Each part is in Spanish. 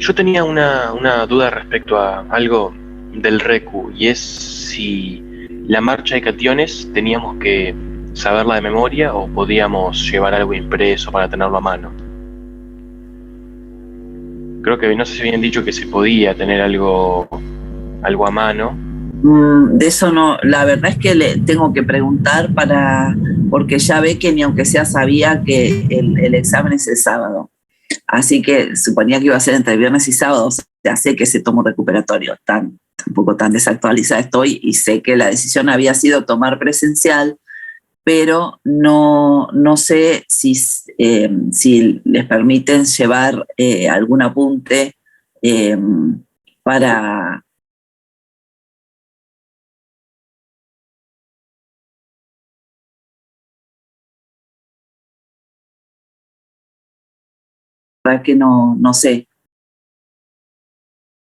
Yo tenía una duda respecto a algo del RECU, y es si la marcha de cationes teníamos que saberla de memoria o podíamos llevar algo impreso para tenerlo a mano. Creo que no sé si habían dicho que se podía tener algo a mano. De eso no, la verdad es que le tengo que preguntar porque ya ve que ni aunque sea sabía que el examen es el sábado. Así que suponía que iba a ser entre viernes y sábado. O sea, sé que se tomó recuperatorio, tampoco tan desactualizada estoy, y sé que la decisión había sido tomar presencial, pero no sé si les permiten llevar algún apunte eh, para que no sé.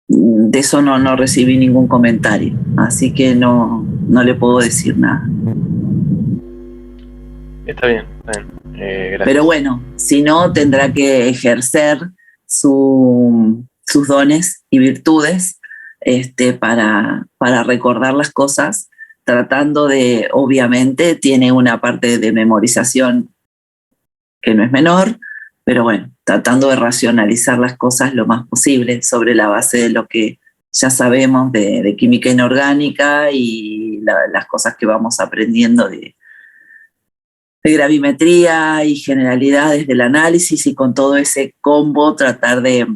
De eso no recibí ningún comentario, así que no le puedo decir nada. Está bien, gracias. Pero bueno, si no, tendrá que ejercer sus dones y virtudes para recordar las cosas, tratando de, obviamente, tiene una parte de memorización que no es menor, pero bueno, tratando de racionalizar las cosas lo más posible sobre la base de lo que ya sabemos de química inorgánica y las cosas que vamos aprendiendo de gravimetría y generalidades del análisis, y con todo ese combo tratar de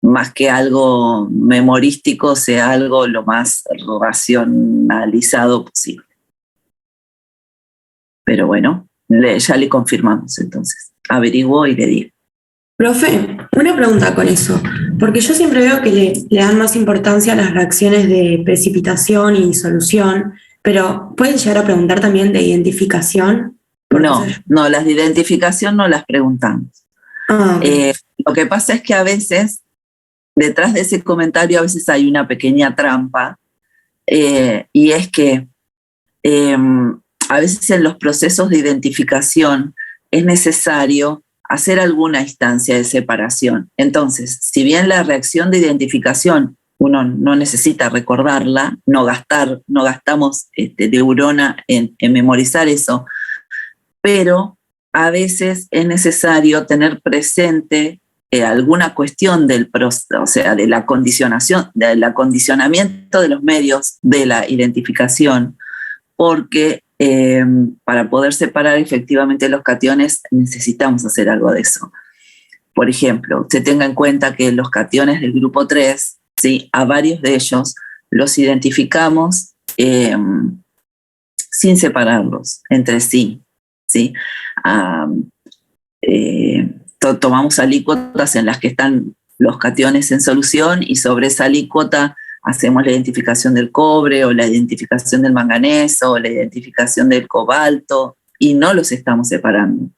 más que algo memorístico, sea algo lo más racionalizado posible. Pero bueno, ya le confirmamos entonces. Averiguo y le digo. Profe, una pregunta con eso, porque yo siempre veo que le dan más importancia a las reacciones de precipitación y disolución, pero ¿pueden llegar a preguntar también de identificación? No, las de identificación no las preguntamos. Okay. Lo que pasa es que a veces, detrás de ese comentario, a veces hay una pequeña trampa, y es que a veces en los procesos de identificación es necesario hacer alguna instancia de separación. Entonces, si bien la reacción de identificación uno no necesita recordarla, no gastamos neurona en memorizar eso, pero a veces es necesario tener presente alguna cuestión del proceso, o sea, del acondicionamiento de los medios de la identificación, porque para poder separar efectivamente los cationes necesitamos hacer algo de eso. Por ejemplo, usted tenga en cuenta que los cationes del grupo 3, ¿sí?, a varios de ellos los identificamos sin separarlos entre sí. ¿Sí? Tomamos alícuotas en las que están los cationes en solución, y sobre esa alícuota hacemos la identificación del cobre o la identificación del manganeso o la identificación del cobalto, y no los estamos separando.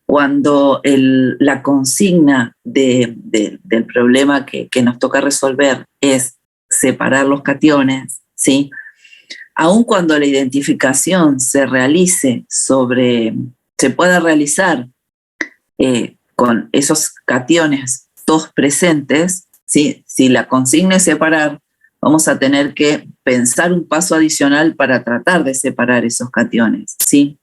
Cuando la consigna del problema que nos toca resolver es separar los cationes, ¿sí?, aun cuando la identificación se pueda realizar con esos cationes todos presentes, ¿sí?, si la consigna es separar, vamos a tener que pensar un paso adicional para tratar de separar esos cationes, ¿sí?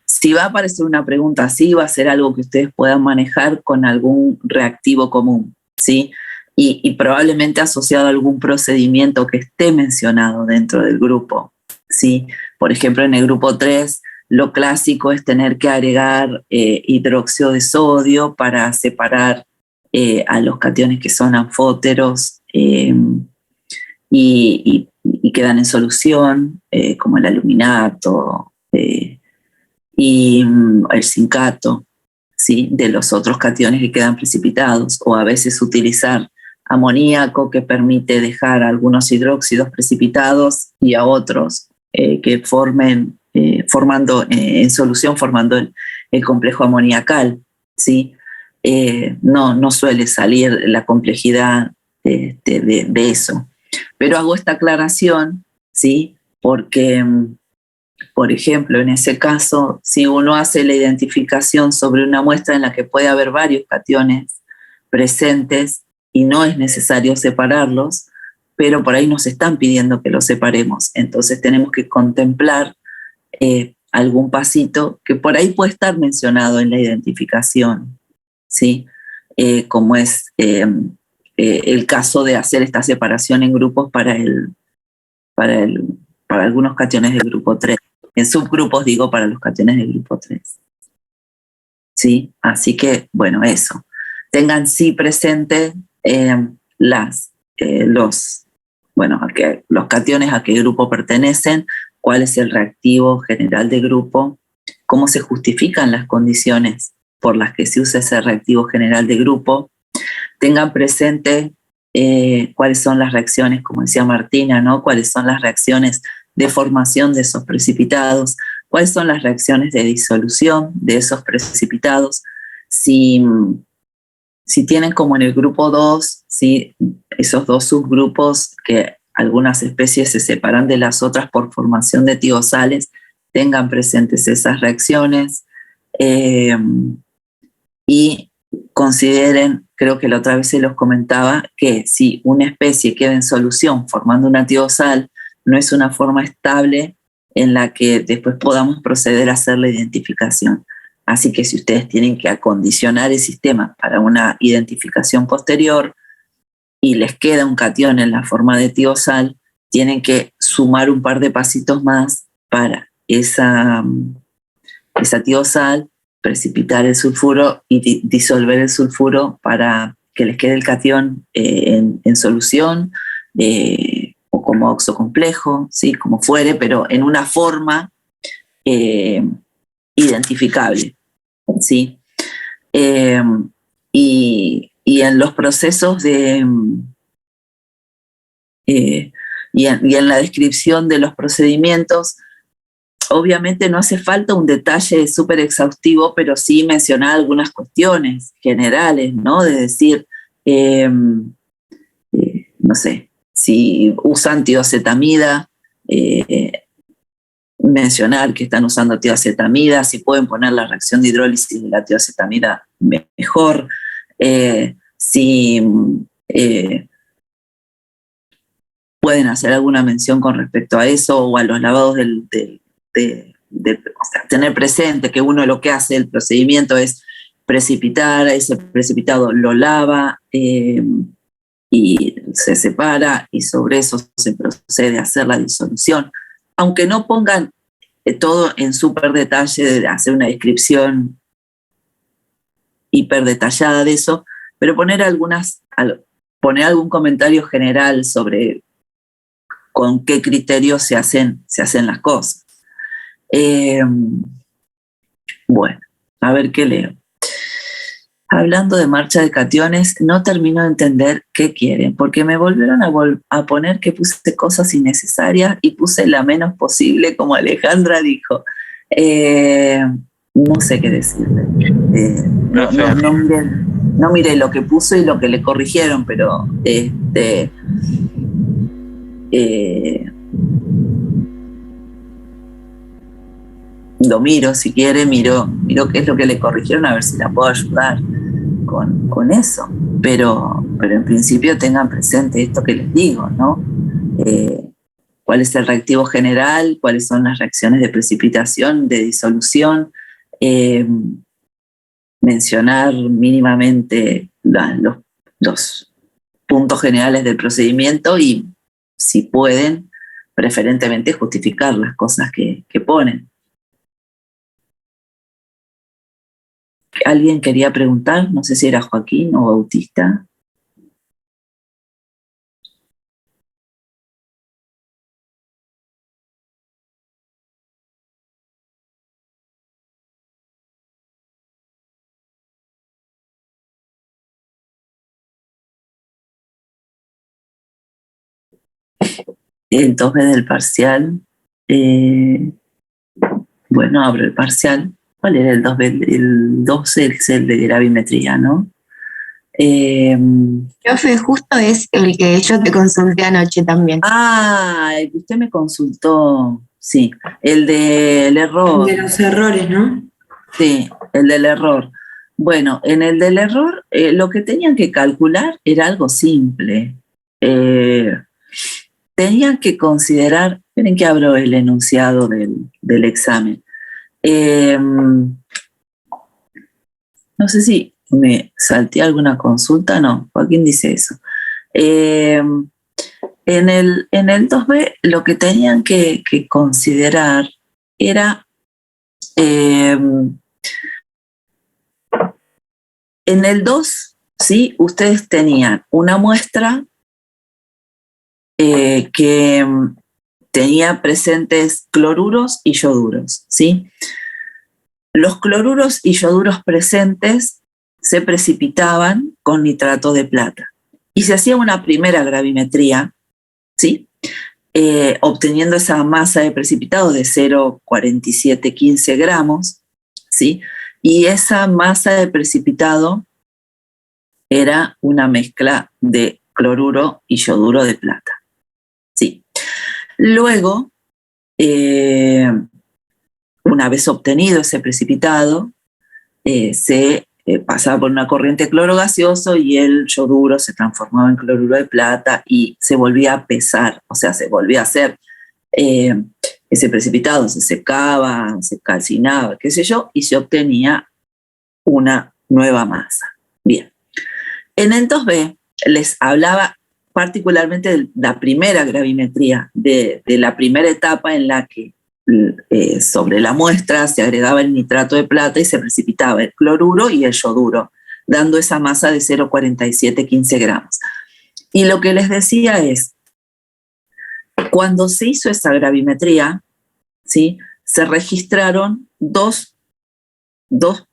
Si va a aparecer una pregunta así, va a ser algo que ustedes puedan manejar con algún reactivo común, ¿sí?, y probablemente asociado a algún procedimiento que esté mencionado dentro del grupo, ¿sí? Por ejemplo, en el grupo 3, lo clásico es tener que agregar hidróxido de sodio para separar a los cationes que son anfóteros y quedan en solución, como el aluminato y el zincato, ¿sí?, de los otros cationes que quedan precipitados, o a veces utilizar amoníaco, que permite dejar algunos hidróxidos precipitados y a otros que formando en solución, formando el complejo amoniacal, ¿sí? No suele salir la complejidad de eso. Pero hago esta aclaración, ¿sí?, porque, por ejemplo, en ese caso, si uno hace la identificación sobre una muestra en la que puede haber varios cationes, presentes y no es necesario separarlos, pero por ahí nos están pidiendo que los separemos. Entonces tenemos que contemplar algún pasito que por ahí puede estar mencionado en la identificación, ¿sí? Como es el caso de hacer esta separación en grupos para algunos cationes del grupo 3. En subgrupos digo para los cationes del grupo 3. ¿Sí? Así que, bueno, eso. Tengan sí presente los cationes a qué grupo pertenecen, cuál es el reactivo general de grupo, cómo se justifican las condiciones por las que se usa ese reactivo general de grupo. Tengan presente cuáles son las reacciones, como decía Martina, ¿no? Cuáles son las reacciones de formación de esos precipitados, cuáles son las reacciones de disolución de esos precipitados. Si tienen como en el grupo 2, ¿sí? Esos dos subgrupos que algunas especies se separan de las otras por formación de tiosales, tengan presentes esas reacciones y consideren, creo que la otra vez se los comentaba, que si una especie queda en solución formando una tiosal, no es una forma estable en la que después podamos proceder a hacer la identificación. Así que si ustedes tienen que acondicionar el sistema para una identificación posterior y les queda un catión en la forma de tiosal, tienen que sumar un par de pasitos más para esa tiosal, precipitar el sulfuro y disolver el sulfuro para que les quede el catión en solución o como oxo complejo, ¿sí? Como fuere, pero en una forma identificable, ¿sí? Y en los procesos y en la descripción de los procedimientos, obviamente no hace falta un detalle súper exhaustivo, pero sí mencionar algunas cuestiones generales, ¿no? De decir, no sé, si usan tioacetamida, mencionar que están usando tioacetamida, si pueden poner la reacción de hidrólisis de la tioacetamida mejor, si pueden hacer alguna mención con respecto a eso o a los lavados o sea, tener presente que uno lo que hace el procedimiento es precipitar, ese precipitado lo lava y se separa y sobre eso se procede a hacer la disolución. Aunque no pongan todo en súper detalle de hacer una descripción hiper detallada de eso, pero poner algún comentario general sobre con qué criterios se hacen las cosas. Bueno, a ver qué leo. Hablando de marcha de cationes, no termino de entender qué quieren, porque me volvieron a poner que puse cosas innecesarias y puse la menos posible, como Alejandra dijo. No sé qué decirle. No miré lo que puso y lo que le corrigieron, pero lo miro, si quiere, miro qué es lo que le corrigieron, a ver si la puedo ayudar con eso. Pero en principio tengan presente esto que les digo, ¿no? ¿Cuál es el reactivo general? ¿Cuáles son las reacciones de precipitación, de disolución? Mencionar mínimamente los puntos generales del procedimiento y, si pueden, preferentemente justificar las cosas que ponen. ¿Alguien quería preguntar? No sé si era Joaquín o Bautista. El 2B del parcial. Bueno, abro el parcial. ¿Cuál era el 2B? El 12 es el de gravimetría, ¿no? Profe, justo es el que yo te consulté anoche también. Ah, el que usted me consultó, sí, el del error. De los errores, ¿no? Sí, el del error. Bueno, en el del error, lo que tenían que calcular era algo simple. Tenían que considerar, esperen que abro el enunciado del examen. No sé si me salté alguna consulta, no, Joaquín dice eso. En el 2B lo que tenían que considerar era, en el 2, ¿sí? Ustedes tenían una muestra que tenía presentes cloruros y ioduros, ¿sí? Los cloruros y ioduros presentes se precipitaban con nitrato de plata y se hacía una primera gravimetría, ¿sí? Obteniendo esa masa de precipitado de 0,4715 gramos, ¿sí? Y esa masa de precipitado era una mezcla de cloruro y yoduro de plata, ¿sí? Luego, una vez obtenido ese precipitado, se pasaba por una corriente cloro gaseoso y el yoduro se transformaba en cloruro de plata y se volvía a pesar, o sea, se volvía a hacer ese precipitado, se secaba, se calcinaba, qué sé yo, y se obtenía una nueva masa. Bien. En el 2B les hablaba particularmente de la primera gravimetría, de la primera etapa en la que sobre la muestra se agregaba el nitrato de plata y se precipitaba el cloruro y el yoduro, dando esa masa de 0,4715 gramos. Y lo que les decía es, cuando se hizo esa gravimetría, ¿sí? Se registraron dos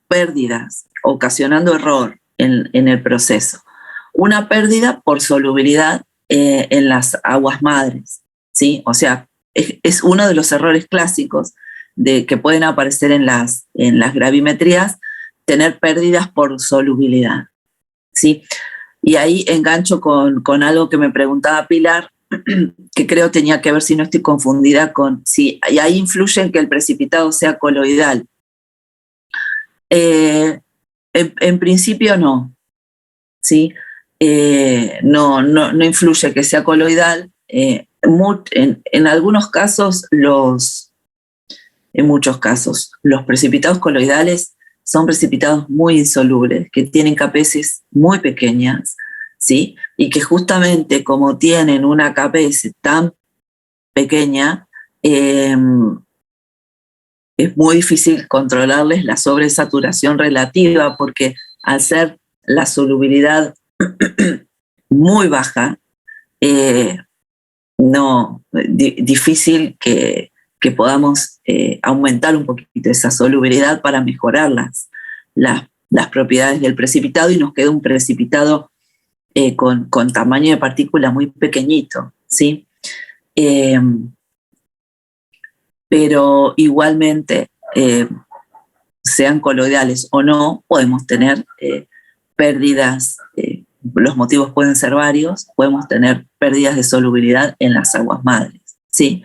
pérdidas, ocasionando error en el proceso. Una pérdida por solubilidad en las aguas madres, ¿sí? O sea, es uno de los errores clásicos que pueden aparecer en las gravimetrías, tener pérdidas por solubilidad, ¿sí? Y ahí engancho con algo que me preguntaba Pilar, que creo tenía que ver, si no estoy confundida, con si ahí influye en que el precipitado sea coloidal. En principio no, ¿sí? No influye que sea coloidal. En algunos casos, en muchos casos, los precipitados coloidales son precipitados muy insolubles, que tienen KPS muy pequeñas, ¿sí? Y que justamente como tienen una KPS tan pequeña, es muy difícil controlarles la sobresaturación relativa, porque al ser la solubilidad muy baja, difícil que podamos aumentar un poquito esa solubilidad para mejorar las propiedades del precipitado y nos queda un precipitado con tamaño de partícula muy pequeñito, ¿sí? Pero igualmente, sean coloidales o no, podemos tener pérdidas, los motivos pueden ser varios, podemos tener pérdidas de solubilidad en las aguas madres, ¿sí?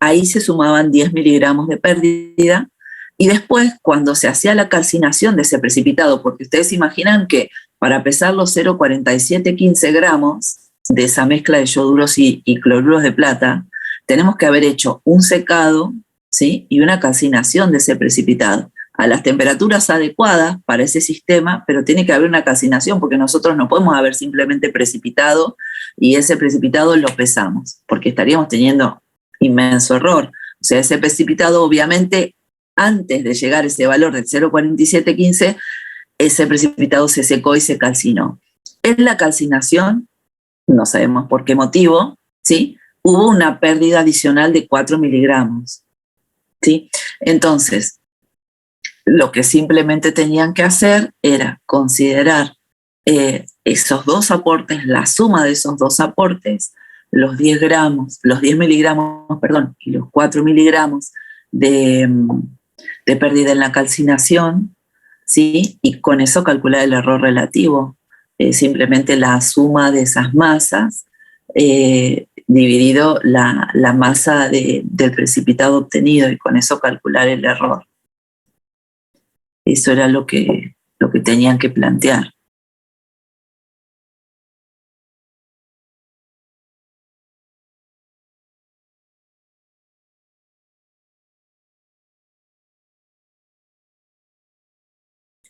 Ahí se sumaban 10 miligramos de pérdida y después, cuando se hacía la calcinación de ese precipitado, porque ustedes imaginan que para pesar los 0,4715 gramos de esa mezcla de yoduros y cloruros de plata, tenemos que haber hecho un secado, ¿sí? Y una calcinación de ese precipitado a las temperaturas adecuadas para ese sistema, pero tiene que haber una calcinación, porque nosotros no podemos haber simplemente precipitado y ese precipitado lo pesamos, porque estaríamos teniendo inmenso error. O sea, ese precipitado, obviamente, antes de llegar a ese valor del 0,4715, ese precipitado se secó y se calcinó. En la calcinación, no sabemos por qué motivo, ¿sí? Hubo una pérdida adicional de 4 miligramos, ¿sí? Entonces, lo que simplemente tenían que hacer era considerar esos dos aportes, la suma de esos dos aportes, los 10 miligramos, perdón, y los 4 miligramos de pérdida en la calcinación, ¿sí? Y con eso calcular el error relativo, simplemente la suma de esas masas dividido la masa del precipitado obtenido, y con eso calcular el error. Eso era lo que tenían que plantear.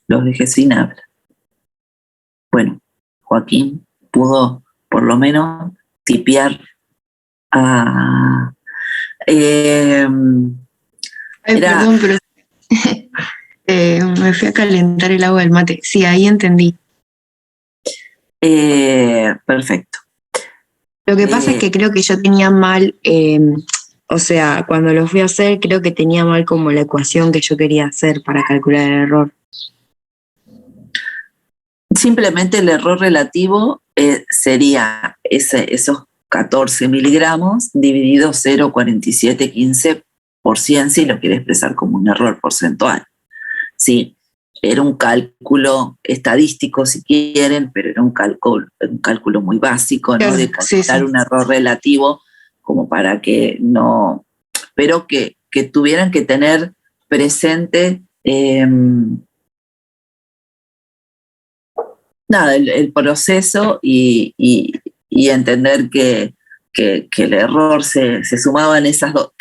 Los dejé sin habla. Bueno, Joaquín pudo por lo menos tipear a... Ay, era, perdón, pero me fui a calentar el agua del mate. Sí, ahí entendí. perfecto. Lo que pasa es que creo que yo tenía mal, o sea, cuando lo fui a hacer, creo que tenía mal como la ecuación que yo quería hacer para calcular el error. Simplemente el error relativo sería esos 14 miligramos dividido 0,4715%, si lo quiere expresar como un error porcentual. Sí, era un cálculo estadístico, si quieren, pero era un cálculo muy básico, ¿no? De calcular un error relativo, como para que no, pero que tuvieran que tener presente el proceso y entender que el error se sumaba en esas dos.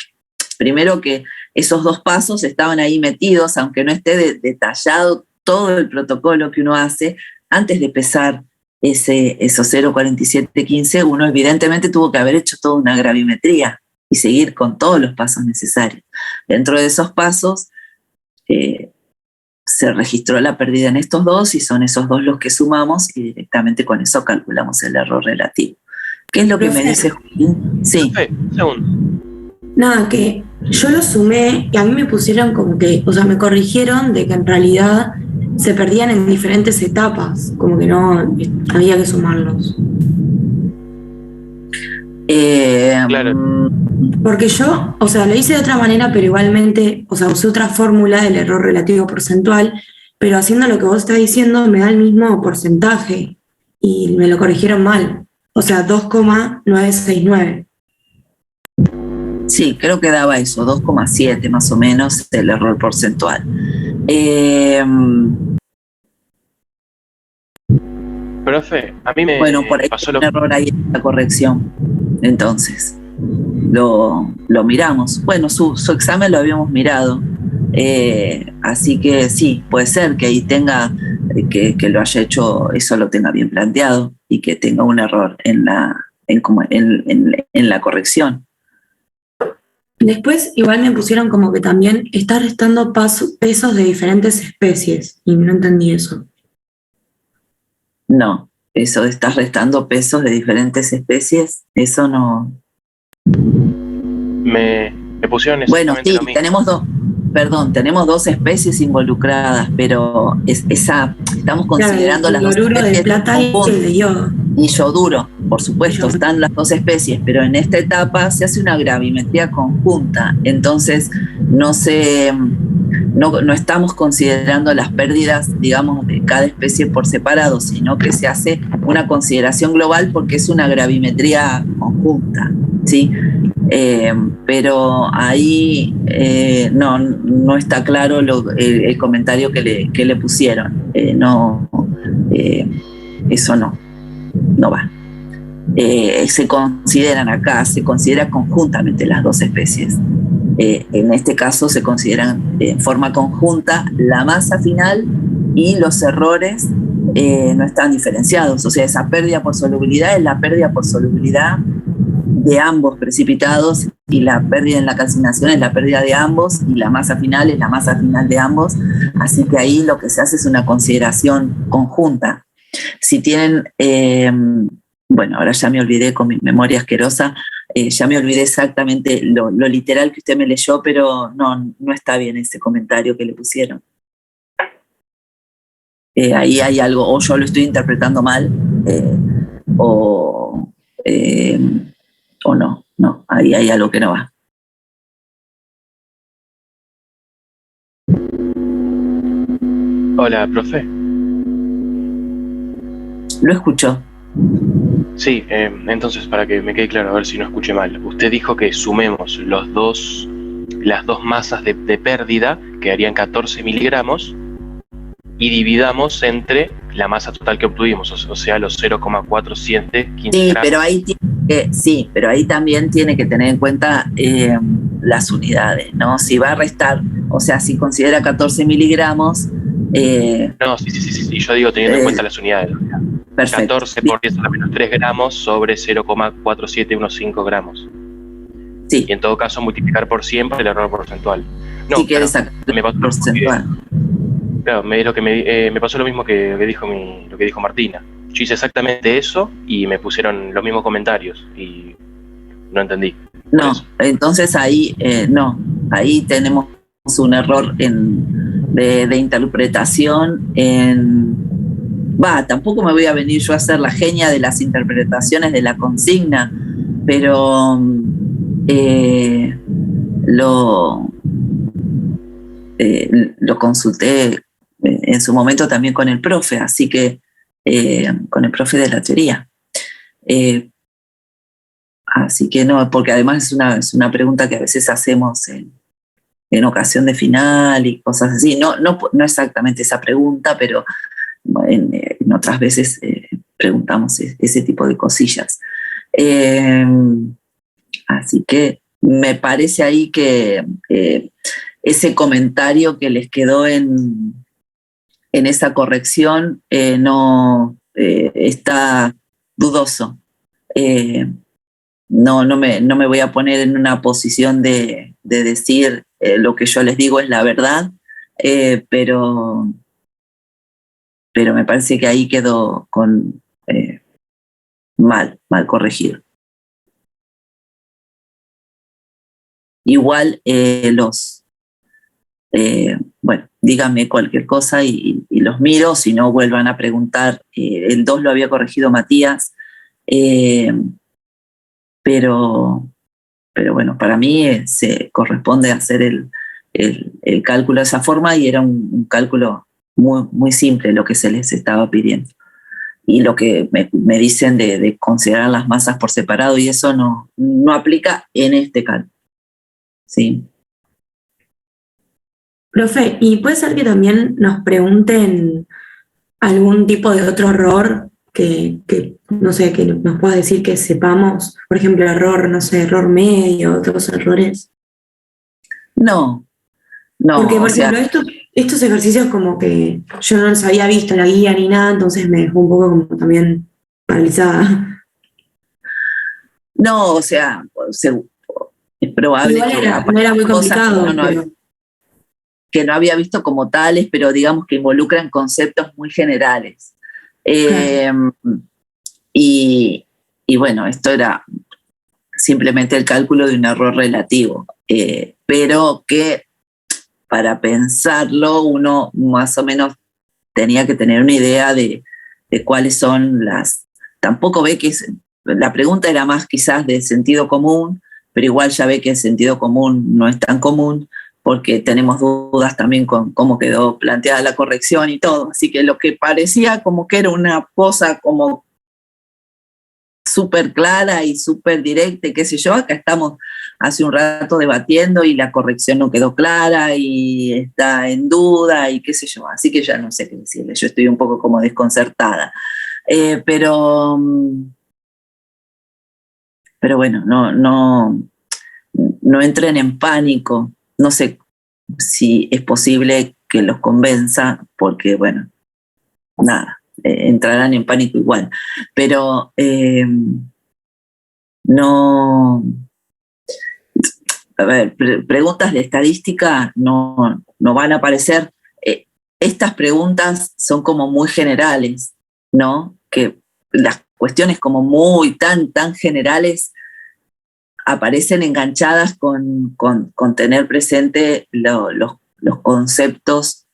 Primero, que esos dos pasos estaban ahí metidos, aunque no esté detallado todo el protocolo que uno hace. Antes de pesar esos 0,4715, uno evidentemente tuvo que haber hecho toda una gravimetría y seguir con todos los pasos necesarios. Dentro de esos pasos se registró la pérdida en estos dos, y son esos dos los que sumamos, y directamente con eso calculamos el error relativo. ¿Qué es lo que me dice Joaquín? Sí. Nada, que yo lo sumé y a mí me pusieron como que, o sea, me corrigieron de que en realidad se perdían en diferentes etapas, como que no había que sumarlos. Claro. Porque yo, o sea, lo hice de otra manera, pero igualmente, o sea, usé otra fórmula del error relativo porcentual, pero haciendo lo que vos estás diciendo me da el mismo porcentaje y me lo corrigieron mal, o sea, 2,969. Sí, creo que daba eso, 2,7 más o menos el error porcentual. Profe, a mí me por ahí pasó un error ahí en la corrección. Entonces, lo miramos. Bueno, su examen lo habíamos mirado. Así que sí, puede ser que ahí tenga, que lo haya hecho, eso lo tenga bien planteado y que tenga un error en la corrección. Después igual me pusieron como que también está restando pesos de diferentes especies y no entendí eso. No, eso de estar restando pesos de diferentes especies, eso no. Me pusieron Bueno, exactamente sí, lo mismo. tenemos dos especies involucradas, pero estamos considerando claro, las dos especies de plata y el de yodo. Y yoduro, por supuesto, están las dos especies, pero en esta etapa se hace una gravimetría conjunta, entonces no estamos considerando las pérdidas, digamos, de cada especie por separado, sino que se hace una consideración global porque es una gravimetría conjunta, ¿sí? Pero ahí no está claro el comentario que le pusieron. Eso no va. Se considera conjuntamente las dos especies. En este caso se consideran en forma conjunta la masa final y los errores no están diferenciados. O sea, esa pérdida por solubilidad es la pérdida por solubilidad de ambos precipitados, y la pérdida en la calcinación es la pérdida de ambos, y la masa final es la masa final de ambos. Así que ahí lo que se hace es una consideración conjunta. Si tienen, bueno, ahora ya me olvidé con mi memoria asquerosa, ya me olvidé exactamente lo literal que usted me leyó, pero no está bien ese comentario que le pusieron. Ahí hay algo, o yo lo estoy interpretando mal, o no, ahí hay algo que no va. Hola, profe. Lo escucho. Sí, entonces para que me quede claro, a ver si no escuché mal. Usted dijo que sumemos las dos masas de pérdida, que harían 14 miligramos, y dividamos entre la masa total que obtuvimos, o sea, los 0,4715 gramos. Pero ahí también tiene que tener en cuenta las unidades, ¿no? Si va a restar, o sea, si considera 14 miligramos. No, sí, yo digo teniendo en cuenta las unidades. Perfecto. 14 por 10 a la menos 3 gramos sobre 0,4715 gramos. Sí. Y en todo caso multiplicar por 100 para el error porcentual. No, si quieres sacar me pasó porcentual. Claro, me pasó lo mismo que dijo Martina. Yo hice exactamente eso y me pusieron los mismos comentarios y no entendí. No, entonces ahí no, ahí tenemos un error de interpretación. Tampoco me voy a venir yo a ser la genia de las interpretaciones de la consigna, pero lo consulté en su momento también con el profe, así que con el profe de la teoría. Así que no, porque además es una pregunta que a veces hacemos en ocasión de final y cosas así. No exactamente esa pregunta, pero en otras veces preguntamos ese tipo de cosillas. Así que me parece ahí que ese comentario que les quedó en esa corrección no está dudoso. No me voy a poner en una posición de decir lo que yo les digo es la verdad, pero me parece que ahí quedó mal corregido. Igual bueno, díganme cualquier cosa y los miro, si no vuelvan a preguntar. El 2 lo había corregido Matías, pero bueno, para mí se corresponde hacer el cálculo de esa forma y era un cálculo muy, muy simple lo que se les estaba pidiendo. Y lo que me dicen de considerar las masas por separado, y eso no aplica en este cálculo. Sí. Profe, ¿y puede ser que también nos pregunten algún tipo de otro error que no sé, que nos pueda decir que sepamos? Por ejemplo, error medio, otros errores. No. Porque, por ejemplo, estos ejercicios como que yo no los había visto en la guía ni nada, entonces me dejó un poco como también paralizada. No, o sea, es probable igual no era muy complicado, que no había visto como tales, pero digamos que involucran conceptos muy generales. Y bueno, esto era simplemente el cálculo de un error relativo, pero que para pensarlo uno más o menos tenía que tener una idea de cuáles son las... Tampoco ve que la pregunta era más quizás de sentido común, pero igual ya ve que el sentido común no es tan común, porque tenemos dudas también con cómo quedó planteada la corrección y todo. Así que lo que parecía como que era una cosa como súper clara y súper directa, qué sé yo, acá estamos hace un rato debatiendo y la corrección no quedó clara y está en duda y qué sé yo. Así que ya no sé qué decirle, yo estoy un poco como desconcertada. Pero bueno, no entren en pánico. No sé si es posible que los convenza, porque, bueno, nada, entrarán en pánico igual. Pero no... A ver, preguntas de estadística no van a aparecer. Estas preguntas son como muy generales, ¿no? Que las cuestiones como muy tan generales aparecen enganchadas con tener presente los conceptos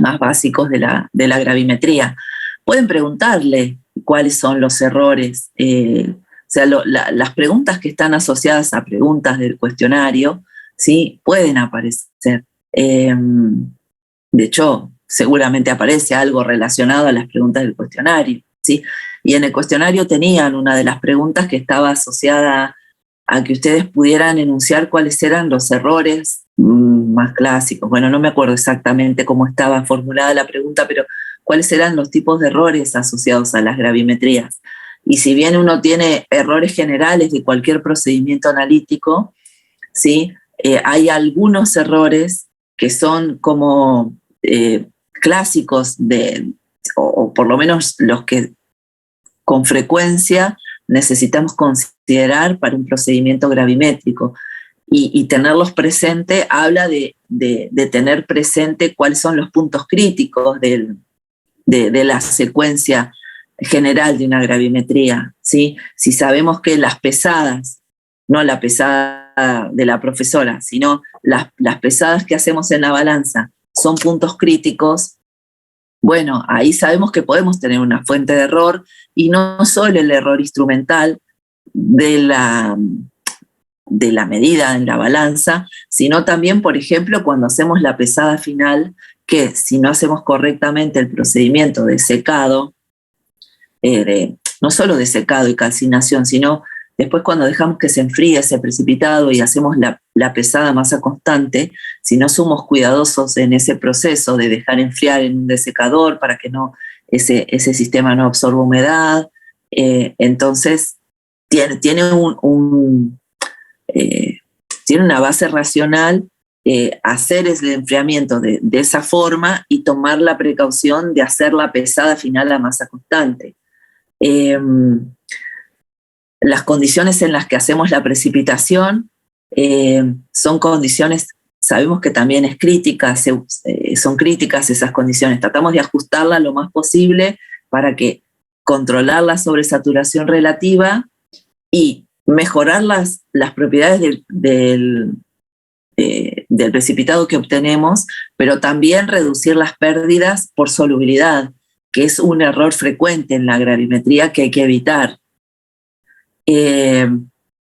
más básicos de la gravimetría. Pueden preguntarle cuáles son los errores. O sea, las preguntas que están asociadas a preguntas del cuestionario, ¿sí? Pueden aparecer. De hecho, seguramente aparece algo relacionado a las preguntas del cuestionario, ¿sí? Y en el cuestionario tenían una de las preguntas que estaba asociada a que ustedes pudieran enunciar cuáles eran los errores más clásicos. Bueno, no me acuerdo exactamente cómo estaba formulada la pregunta, pero cuáles eran los tipos de errores asociados a las gravimetrías. Y si bien uno tiene errores generales de cualquier procedimiento analítico, ¿sí? Hay algunos errores que son como clásicos o por lo menos los que con frecuencia necesitamos considerar para un procedimiento gravimétrico. Y tenerlos presente habla de tener presente cuáles son los puntos críticos de la secuencia general de una gravimetría, ¿sí? Si sabemos que las pesadas, no la pesada de la profesora, sino las pesadas que hacemos en la balanza son puntos críticos, bueno, ahí sabemos que podemos tener una fuente de error, y no solo el error instrumental de la medida en la balanza, sino también, por ejemplo, cuando hacemos la pesada final, que si no hacemos correctamente el procedimiento de secado, no solo de secado y calcinación, sino después cuando dejamos que se enfríe ese precipitado y hacemos la pesada masa constante, si no somos cuidadosos en ese proceso de dejar enfriar en un desecador para que ese sistema no absorba humedad, entonces tiene una base racional hacer el enfriamiento de esa forma y tomar la precaución de hacer la pesada final a masa constante. Las condiciones en las que hacemos la precipitación son condiciones, sabemos que también es crítica, son críticas esas condiciones. Tratamos de ajustarla lo más posible para que controlar la sobresaturación relativa y mejorar las propiedades del precipitado que obtenemos, pero también reducir las pérdidas por solubilidad, que es un error frecuente en la gravimetría que hay que evitar.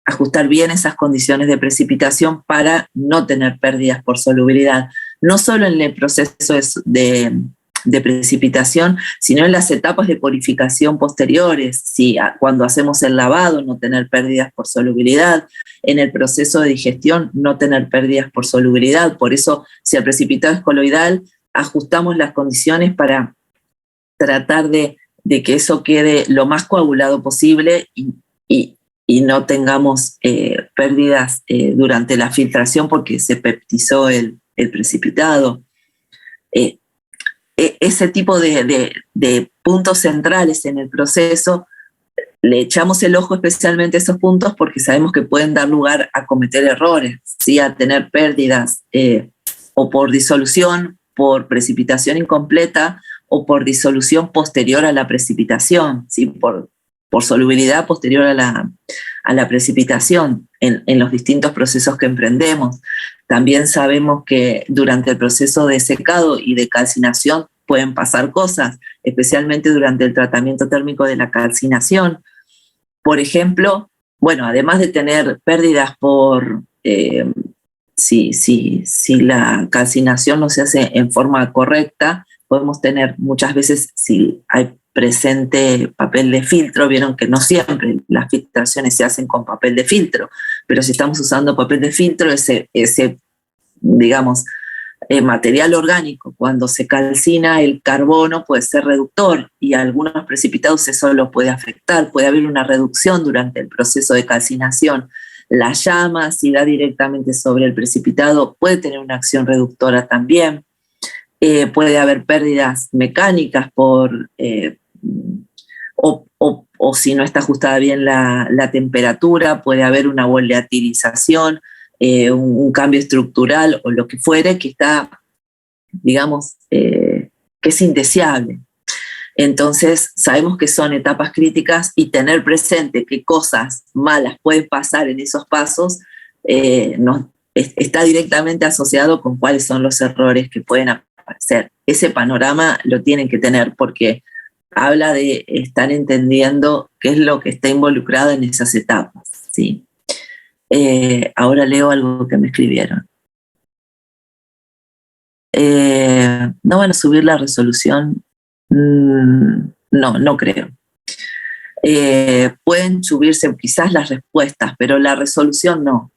Ajustar bien esas condiciones de precipitación para no tener pérdidas por solubilidad, no solo en el proceso de precipitación, sino en las etapas de purificación posteriores, cuando hacemos el lavado no tener pérdidas por solubilidad, en el proceso de digestión no tener pérdidas por solubilidad. Por eso, si el precipitado es coloidal, ajustamos las condiciones para tratar de que eso quede lo más coagulado posible y no tengamos pérdidas durante la filtración porque se peptizó el precipitado. Ese tipo de puntos centrales en el proceso, le echamos el ojo especialmente a esos puntos porque sabemos que pueden dar lugar a cometer errores, ¿sí? A tener pérdidas o por disolución, por precipitación incompleta o por disolución posterior a la precipitación, ¿sí? Por solubilidad posterior a la precipitación en los distintos procesos que emprendemos. También sabemos que durante el proceso de secado y de calcinación pueden pasar cosas, especialmente durante el tratamiento térmico de la calcinación. Por ejemplo, bueno, además de tener pérdidas por si la calcinación no se hace en forma correcta, podemos tener muchas veces, si hay presente papel de filtro, vieron que no siempre las filtraciones se hacen con papel de filtro, pero si estamos usando papel de filtro, ese digamos, material orgánico, cuando se calcina el carbono puede ser reductor y a algunos precipitados eso lo puede afectar, puede haber una reducción durante el proceso de calcinación. La llama, si da directamente sobre el precipitado, puede tener una acción reductora también. Puede haber pérdidas mecánicas o si no está ajustada bien la temperatura, puede haber una volatilización, un cambio estructural o lo que fuere que está, digamos, que es indeseable. Entonces sabemos que son etapas críticas y tener presente qué cosas malas pueden pasar en esos pasos está directamente asociado con cuáles son los errores que pueden aparecer. Ese panorama lo tienen que tener porque habla de estar entendiendo qué es lo que está involucrado en esas etapas, ¿sí? Ahora leo algo que me escribieron. No van a subir la resolución. No creo. pueden subirse quizás las respuestas, pero la resolución no,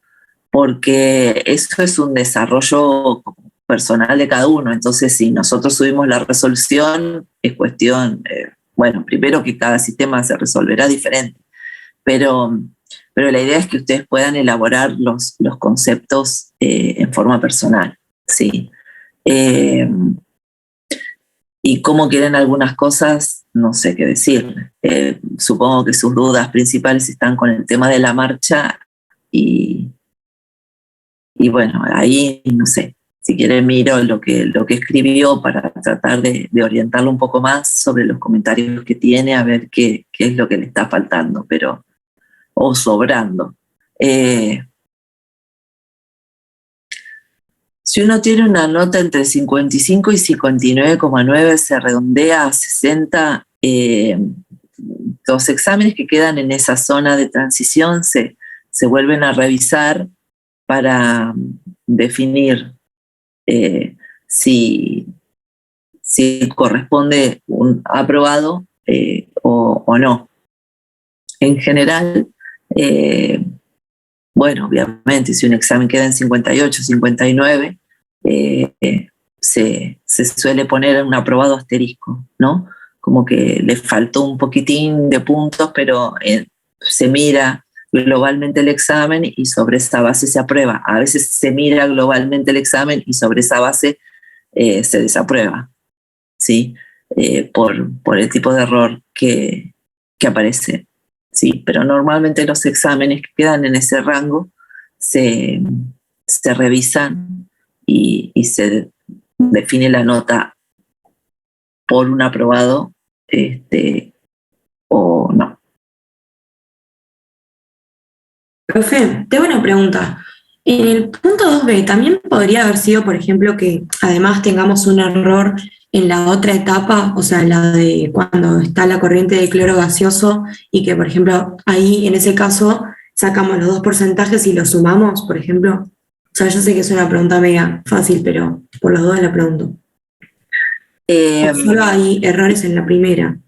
porque eso es un desarrollo personal de cada uno. Entonces, si nosotros subimos la resolución, es cuestión, bueno, primero que cada sistema se resolverá diferente, pero la idea es que ustedes puedan elaborar los conceptos en forma personal, ¿sí? Y cómo quieren algunas cosas, no sé qué decir. Supongo que sus dudas principales están con el tema de la marcha y bueno, ahí no sé. Si quieren miro lo que escribió para tratar de orientarlo un poco más sobre los comentarios que tiene, a ver qué es lo que le está faltando, o sobrando. Si uno tiene una nota entre 55 y 59,9, se redondea a 60. Los exámenes que quedan en esa zona de transición se vuelven a revisar para definir si corresponde un aprobado o no. En general, bueno, obviamente, si un examen queda en 58, 59, se suele poner un aprobado asterisco, ¿no? Como que le faltó un poquitín de puntos, pero se mira globalmente el examen y sobre esa base se aprueba. A veces se mira globalmente el examen y sobre esa base se desaprueba, ¿sí? Por el tipo de error que aparece. Sí, pero normalmente los exámenes que quedan en ese rango se revisan y se define la nota por un aprobado o no. Profe, tengo una pregunta. En el punto 2b, ¿también podría haber sido, por ejemplo, que además tengamos un error en la otra etapa, o sea, la de cuando está la corriente de cloro gaseoso y que, por ejemplo, ahí en ese caso sacamos los dos porcentajes y los sumamos, por ejemplo? O sea, yo sé que es una pregunta mega fácil, pero por las dudas la pregunto. ¿O solo hay errores en la primera?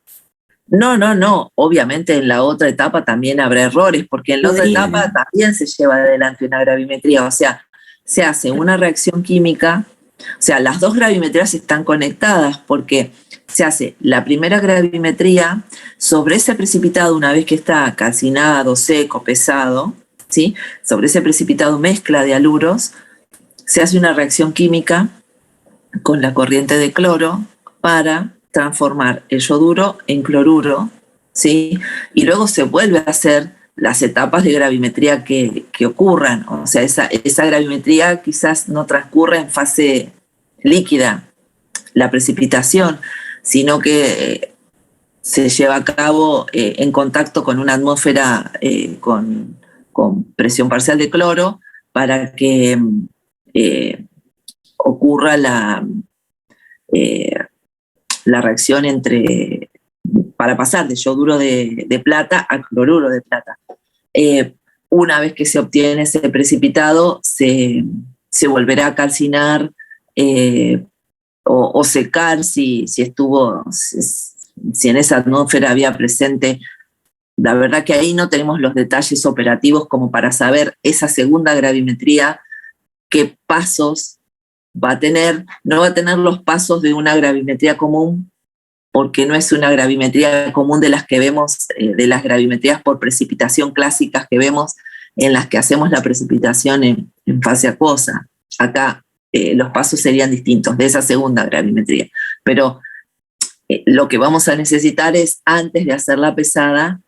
No. Obviamente en la otra etapa también habrá errores, porque en la otra etapa también se lleva adelante una gravimetría. O sea, se hace una reacción química. O sea, las dos gravimetrías están conectadas porque se hace la primera gravimetría sobre ese precipitado una vez que está calcinado, seco, pesado, ¿sí? Sobre ese precipitado mezcla de haluros, se hace una reacción química con la corriente de cloro para transformar el yoduro en cloruro, ¿sí? Y luego se vuelve a hacer las etapas de gravimetría que ocurran. O sea, esa gravimetría quizás no transcurre en fase líquida, la precipitación, sino que se lleva a cabo en contacto con una atmósfera con presión parcial de cloro para que ocurra la reacción para pasar de yoduro de plata a cloruro de plata. Una vez que se obtiene ese precipitado, se volverá a calcinar o secar si en esa atmósfera había presente. La verdad que ahí no tenemos los detalles operativos como para saber esa segunda gravimetría qué pasos va a tener. No va a tener los pasos de una gravimetría común, porque no es una gravimetría común de las que vemos, de las gravimetrías por precipitación clásicas que vemos, en las que hacemos la precipitación en fase acuosa. Acá los pasos serían distintos de esa segunda gravimetría. Pero lo que vamos a necesitar es, antes de hacer la pesada,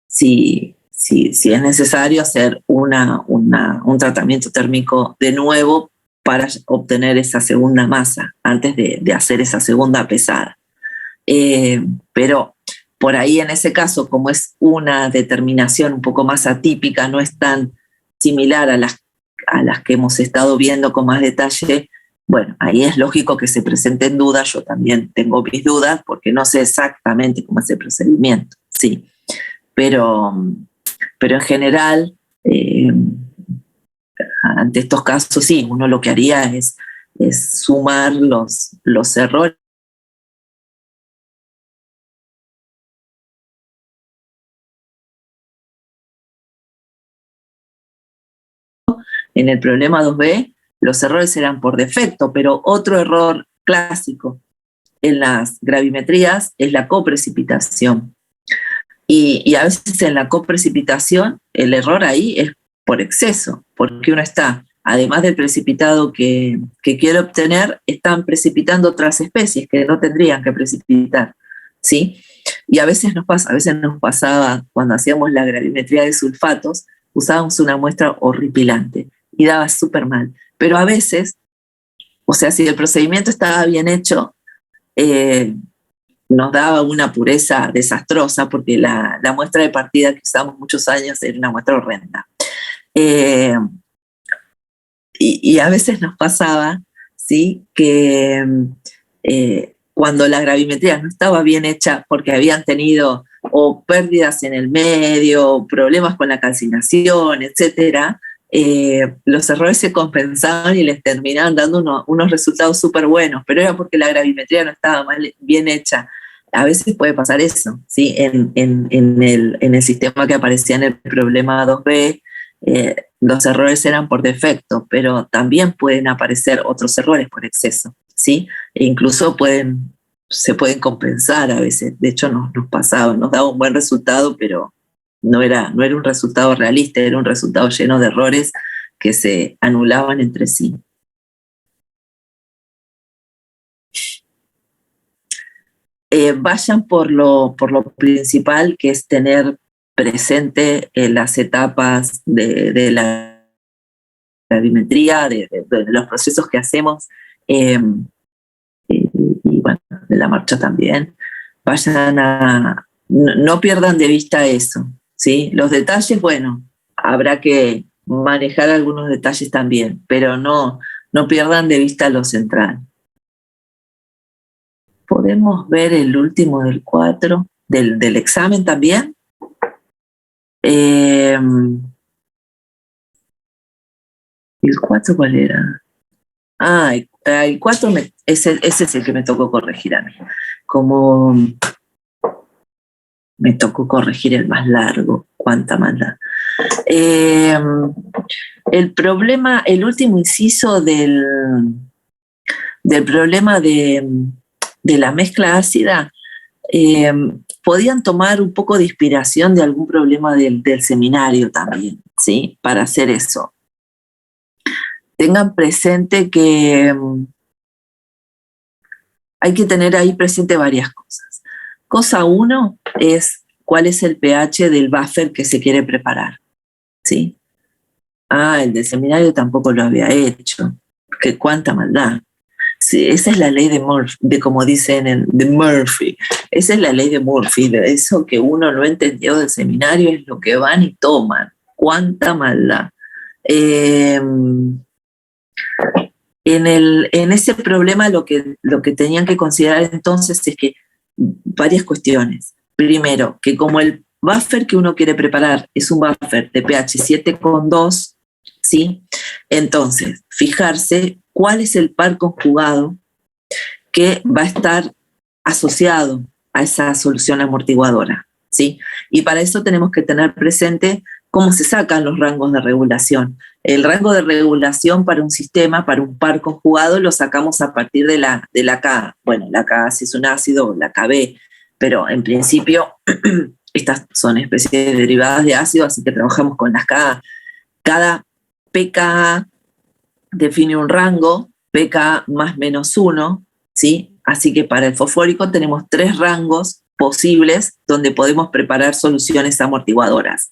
si es necesario, hacer un tratamiento térmico de nuevo para obtener esa segunda masa antes de hacer esa segunda pesada. Pero por ahí en ese caso, como es una determinación un poco más atípica, no es tan similar a las que hemos estado viendo con más detalle, bueno, ahí es lógico que se presenten dudas. Yo también tengo mis dudas porque no sé exactamente cómo es el procedimiento, sí. Pero en general, ante estos casos, sí, uno lo que haría es sumar los errores En el problema 2B, los errores eran por defecto, pero otro error clásico en las gravimetrías es la coprecipitación. Y a veces en la coprecipitación el error ahí es por exceso, porque uno está, además del precipitado que quiere obtener, están precipitando otras especies que no tendrían que precipitar, ¿sí? Y a veces nos pasaba cuando hacíamos la gravimetría de sulfatos, usábamos una muestra horripilante y daba súper mal. Pero a veces, o sea, si el procedimiento estaba bien hecho, nos daba una pureza desastrosa porque la muestra de partida que usamos muchos años era una muestra horrenda. Y a veces nos pasaba, ¿sí?, que cuando la gravimetría no estaba bien hecha porque habían tenido o pérdidas en el medio, problemas con la calcinación, etcétera, los errores se compensaban y les terminaban dando unos resultados súper buenos, pero era porque la gravimetría no estaba bien hecha. A veces puede pasar eso, ¿sí? En el sistema que aparecía en el problema 2B, los errores eran por defecto, pero también pueden aparecer otros errores por exceso, ¿sí? E incluso se pueden compensar a veces. De hecho, nos pasaba, nos daba un buen resultado, pero no era un resultado realista, era un resultado lleno de errores que se anulaban entre sí. Vayan por lo principal, que es tener presente las etapas de la gravimetría, de los procesos que hacemos, y bueno, de la marcha también. No pierdan de vista eso, ¿sí? Los detalles, bueno, habrá que manejar algunos detalles también, pero no pierdan de vista lo central. Podemos ver el último del 4, del examen también. ¿El 4 cuál era? El 4 ese es el que me tocó corregir a mí. Como me tocó corregir el más largo, cuánta maldad. El problema, el último inciso del problema de la mezcla ácida, podían tomar un poco de inspiración de algún problema del seminario también, ¿sí? Para hacer eso. Tengan presente que hay que tener ahí presente varias cosas. Cosa 1 es cuál es el pH del buffer que se quiere preparar, ¿sí? El del seminario tampoco lo había hecho. ¡Qué cuánta maldad! Sí, esa es la ley de Murphy, como dicen de Murphy. Esa es la ley de Murphy, de eso que uno no entendió del seminario es lo que van y toman. ¡Cuánta maldad! En ese problema lo que tenían que considerar entonces es que varias cuestiones. Primero, que como el buffer que uno quiere preparar es un buffer de pH 7,2, ¿sí? Entonces, fijarse cuál es el par conjugado que va a estar asociado a esa solución amortiguadora, ¿sí? Y para eso tenemos que tener presente cómo se sacan los rangos de regulación. El rango de regulación para un sistema, para un par conjugado, lo sacamos a partir de la K. Bueno, la K si es un ácido, la KB, pero en principio estas son especies derivadas de ácido, así que trabajamos con las K. Cada pKa define un rango, pKa más menos 1, ¿sí? Así que para el fosfórico tenemos 3 rangos posibles donde podemos preparar soluciones amortiguadoras.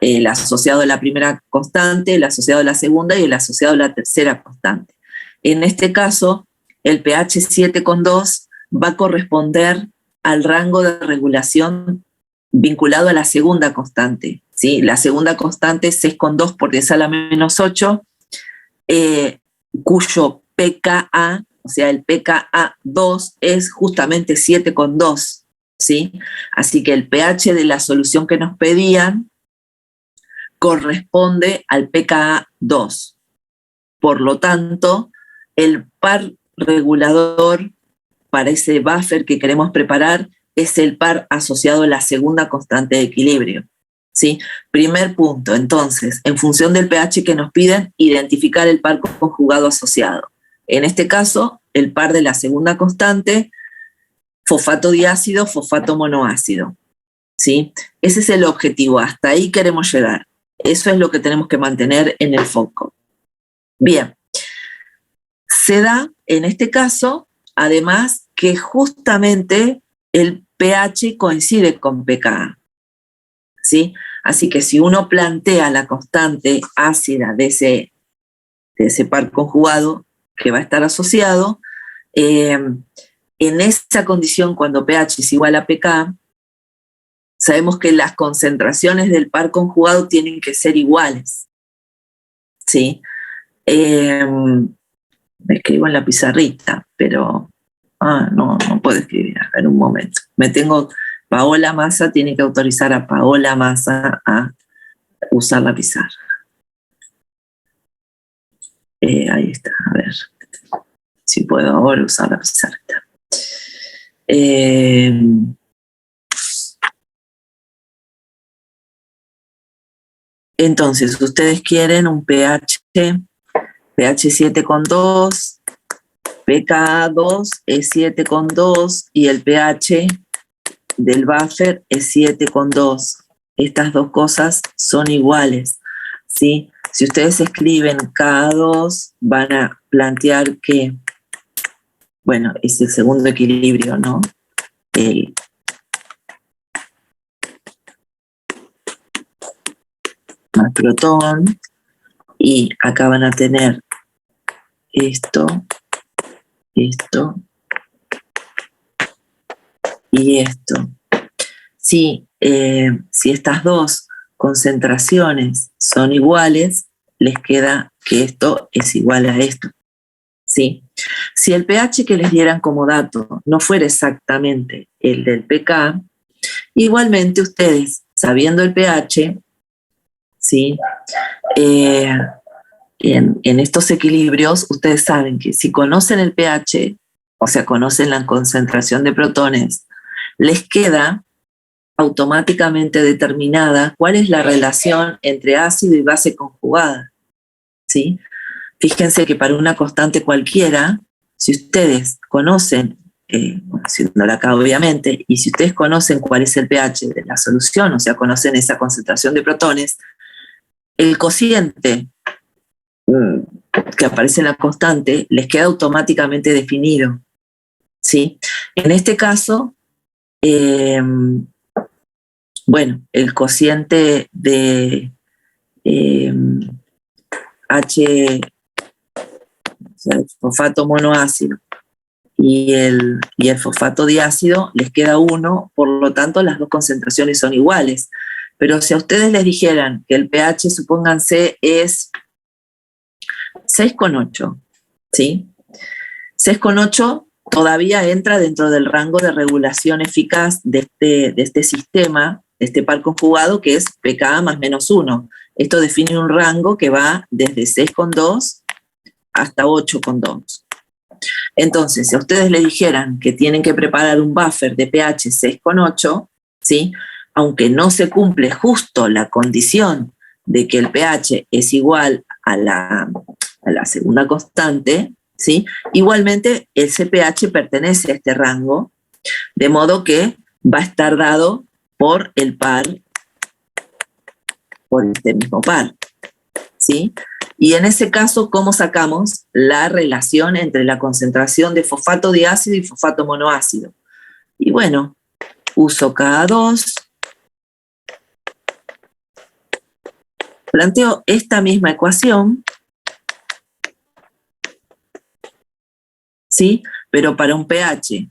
El asociado a la primera constante, el asociado a la segunda y el asociado a la tercera constante. En este caso, el pH 7,2 va a corresponder al rango de regulación vinculado a la segunda constante, ¿sí? La segunda constante es 6,2 por 10 a la menos 8, cuyo pKa, o sea, el pKa2 es justamente 7,2, ¿sí? Así que el pH de la solución que nos pedían corresponde al pKa2. Por lo tanto, el par regulador para ese buffer que queremos preparar es el par asociado a la segunda constante de equilibrio, ¿sí? Primer punto, entonces, en función del pH que nos piden, identificar el par conjugado asociado. En este caso, el par de la segunda constante, fosfato diácido, fosfato monoácido, ¿sí? Ese es el objetivo, hasta ahí queremos llegar. Eso es lo que tenemos que mantener en el foco. Bien, se da en este caso, además, que justamente el pH coincide con pKa, ¿sí? Así que si uno plantea la constante ácida de ese par conjugado que va a estar asociado, en esa condición, cuando pH es igual a pK, sabemos que las concentraciones del par conjugado tienen que ser iguales, ¿sí? Me escribo en la pizarrita, pero no puedo escribir acá en un momento. Paola Massa tiene que autorizar a Paola Massa a usar la pizarra. Ahí está, a ver si puedo ahora usar la pizarrita. Entonces, ustedes quieren un pH 7,2, pKa2 es 7,2 y el pH del buffer es 7,2. Estas dos cosas son iguales, ¿sí? Si ustedes escriben K2, van a plantear que, bueno, es el segundo equilibrio, ¿no? El más protón, y acá van a tener esto y esto. Si estas dos concentraciones son iguales, les queda que esto es igual a esto, ¿sí? Si el pH que les dieran como dato no fuera exactamente el del pK, igualmente ustedes, sabiendo el pH, ¿sí? En estos equilibrios, ustedes saben que si conocen el pH, o sea, conocen la concentración de protones, les queda automáticamente determinada cuál es la relación entre ácido y base conjugada, ¿sí? Fíjense que para una constante cualquiera, si ustedes conocen, haciéndola acá obviamente, y si ustedes conocen cuál es el pH de la solución, o sea, conocen esa concentración de protones, el cociente que aparece en la constante les queda automáticamente definido, ¿sí? En este caso, bueno, el cociente de H, o sea, el fosfato monoácido y el fosfato diácido les queda 1, por lo tanto las dos concentraciones son iguales. Pero si a ustedes les dijeran que el pH, supónganse, es 6,8, ¿sí? 6,8 todavía entra dentro del rango de regulación eficaz de este sistema, de este par conjugado, que es pKa más menos 1. Esto define un rango que va desde 6,2 hasta 8,2. Entonces, si a ustedes le dijeran que tienen que preparar un buffer de pH 6,8, ¿sí? Aunque no se cumple justo la condición de que el pH es igual a la segunda constante, ¿sí? Igualmente ese pH pertenece a este rango, de modo que va a estar dado por el par, por este mismo par, ¿sí? Y en ese caso, ¿cómo sacamos la relación entre la concentración de fosfato diácido y fosfato monoácido? Y bueno, uso Ka2, planteo esta misma ecuación, ¿sí? Pero para un pH,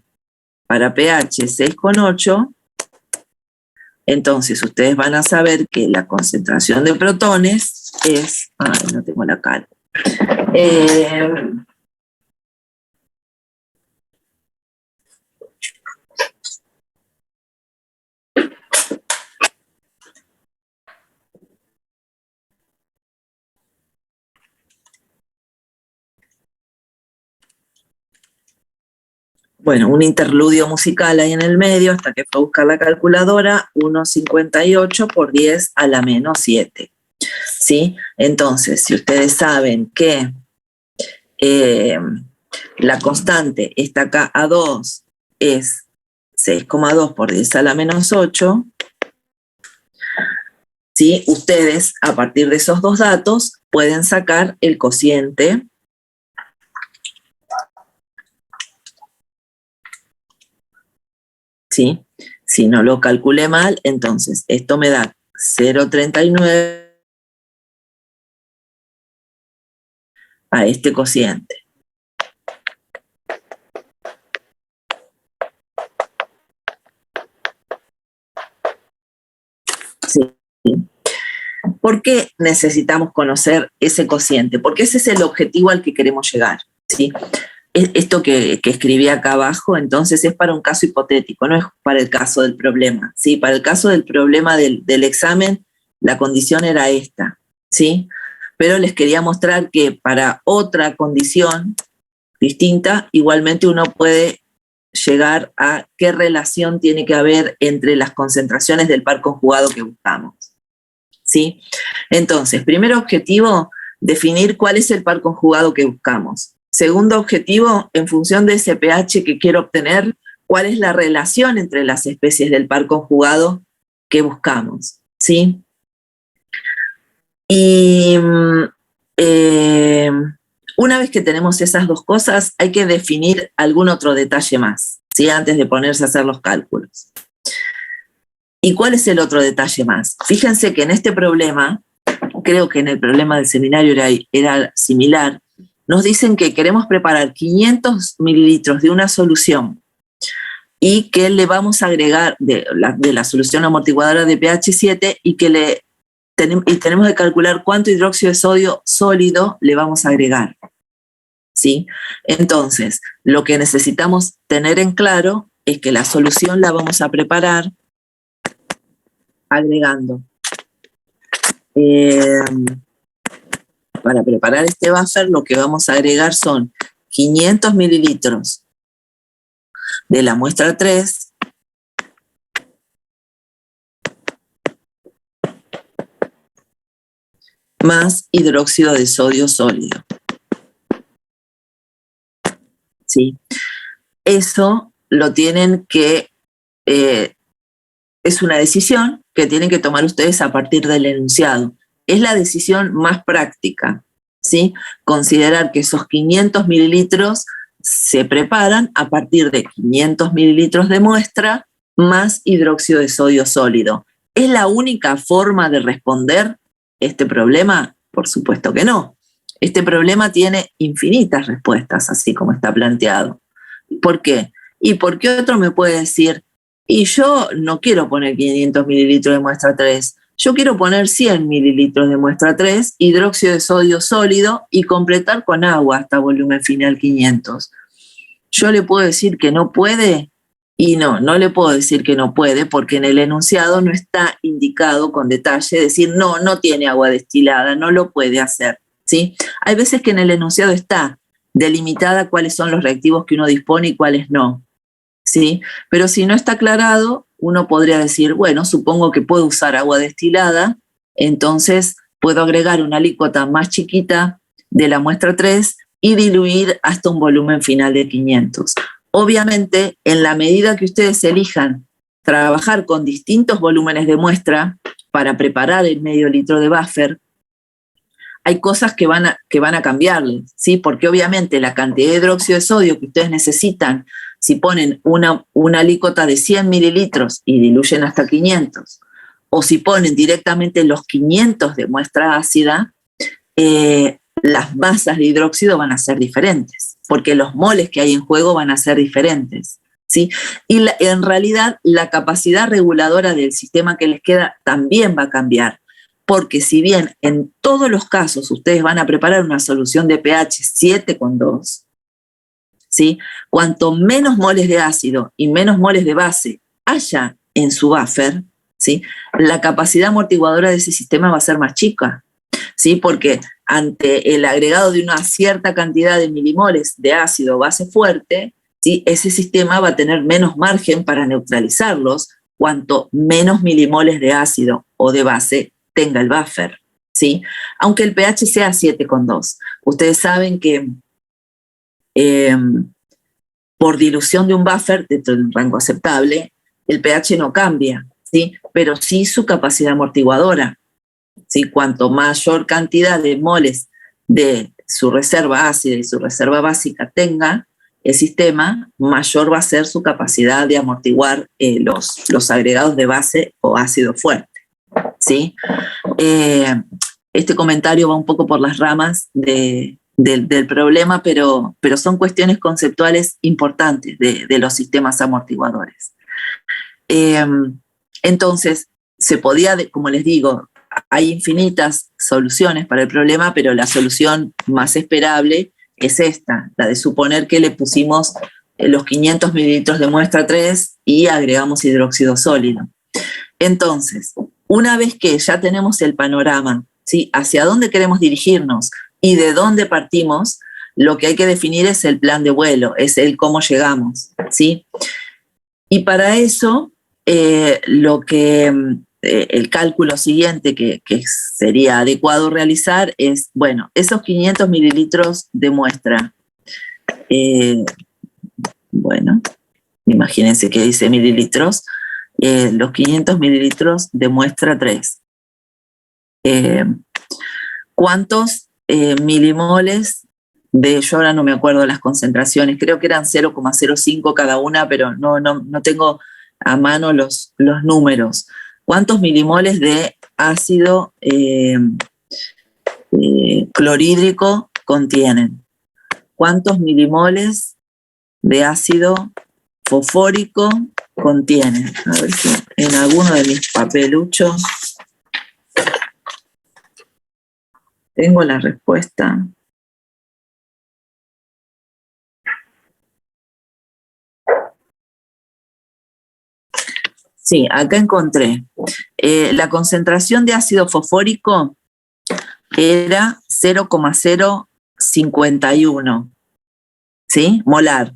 para pH 6,8, entonces ustedes van a saber que la concentración de protones es, no tengo la cara, Bueno, un interludio musical ahí en el medio hasta que fue a buscar la calculadora, 1,58 por 10 a la menos 7. ¿Sí? Entonces, si ustedes saben que la constante, esta acá A2, es 6,2 por 10 a la menos 8, ¿sí? Ustedes, a partir de esos dos datos, pueden sacar el cociente ¿sí? Si no lo calculé mal, entonces esto me da 0,39 a este cociente. Sí. ¿Por qué necesitamos conocer ese cociente? Porque ese es el objetivo al que queremos llegar, ¿sí? Esto que escribí acá abajo, entonces es para un caso hipotético, no es para el caso del problema, ¿sí? Para el caso del problema del examen, la condición era esta, ¿sí? Pero les quería mostrar que para otra condición distinta, igualmente uno puede llegar a qué relación tiene que haber entre las concentraciones del par conjugado que buscamos, ¿sí? Entonces, primer objetivo, definir cuál es el par conjugado que buscamos. Segundo objetivo, en función de ese pH que quiero obtener, cuál es la relación entre las especies del par conjugado que buscamos, ¿sí? Y una vez que tenemos esas dos cosas, hay que definir algún otro detalle más, ¿sí? Antes de ponerse a hacer los cálculos. ¿Y cuál es el otro detalle más? Fíjense que en este problema, creo que en el problema del seminario era similar, nos dicen que queremos preparar 500 mililitros de una solución y que le vamos a agregar de la solución amortiguadora de pH 7 y que tenemos que calcular cuánto hidróxido de sodio sólido le vamos a agregar, ¿sí? Entonces, lo que necesitamos tener en claro es que la solución la vamos a preparar agregando. Para preparar este buffer, lo que vamos a agregar son 500 mililitros de la muestra 3 más hidróxido de sodio sólido. ¿Sí? Eso lo tienen que, es una decisión que tienen que tomar ustedes a partir del enunciado. Es la decisión más práctica, ¿sí? Considerar que esos 500 mililitros se preparan a partir de 500 mililitros de muestra más hidróxido de sodio sólido. ¿Es la única forma de responder este problema? Por supuesto que no. Este problema tiene infinitas respuestas, así como está planteado. ¿Por qué? Y porque otro me puede decir, y yo no quiero poner 500 mililitros de muestra 3, yo quiero poner 100 mililitros de muestra 3, hidróxido de sodio sólido y completar con agua hasta volumen final 500. Yo le puedo decir que no puede y no le puedo decir que no puede porque en el enunciado no está indicado con detalle, decir no tiene agua destilada, no lo puede hacer, ¿sí? Hay veces que en el enunciado está delimitada cuáles son los reactivos que uno dispone y cuáles no, ¿sí? Pero si no está aclarado, uno podría decir, bueno, supongo que puedo usar agua destilada, entonces puedo agregar una alícuota más chiquita de la muestra 3 y diluir hasta un volumen final de 500. Obviamente, en la medida que ustedes elijan trabajar con distintos volúmenes de muestra para preparar el medio litro de buffer, hay cosas que van a cambiarle, ¿sí? Porque obviamente la cantidad de hidróxido de sodio que ustedes necesitan, si ponen una alícuota de 100 mililitros y diluyen hasta 500, o si ponen directamente los 500 de muestra ácida, las masas de hidróxido van a ser diferentes, porque los moles que hay en juego van a ser diferentes, ¿sí? Y en realidad la capacidad reguladora del sistema que les queda también va a cambiar, porque si bien en todos los casos ustedes van a preparar una solución de pH 7,2, ¿sí? Cuanto menos moles de ácido y menos moles de base haya en su buffer, ¿sí? La capacidad amortiguadora de ese sistema va a ser más chica, ¿sí? Porque ante el agregado de una cierta cantidad de milimoles de ácido base fuerte, ¿sí? Ese sistema va a tener menos margen para neutralizarlos cuanto menos milimoles de ácido o de base tenga el buffer, ¿sí? Aunque el pH sea 7,2. Ustedes saben que por dilución de un buffer dentro de un rango aceptable, el pH no cambia, ¿sí? Pero sí su capacidad amortiguadora, ¿sí? Cuanto mayor cantidad de moles de su reserva ácida y su reserva básica tenga el sistema, mayor va a ser su capacidad de amortiguar los agregados de base o ácido fuerte, ¿sí? Este comentario va un poco por las ramas del problema, pero son cuestiones conceptuales importantes de los sistemas amortiguadores. Entonces, se podía, como les digo, hay infinitas soluciones para el problema, pero la solución más esperable es esta, la de suponer que le pusimos los 500 mililitros de muestra 3 y agregamos hidróxido sólido. Entonces, una vez que ya tenemos el panorama, ¿sí? Hacia dónde queremos dirigirnos y de dónde partimos, lo que hay que definir es el plan de vuelo, es el cómo llegamos, ¿sí? Y para eso, el cálculo siguiente que sería adecuado realizar es, bueno, esos 500 mililitros de muestra, bueno, imagínense que dice mililitros, los 500 mililitros de muestra 3. ¿Cuántos milimoles yo ahora no me acuerdo las concentraciones, creo que eran 0,05 cada una, pero no tengo a mano los números. ¿Cuántos milimoles de ácido clorhídrico contienen? ¿Cuántos milimoles de ácido fosfórico contienen? A ver si en alguno de mis papeluchos tengo la respuesta. Sí, acá encontré. La concentración de ácido fosfórico era 0,051, ¿sí? Molar.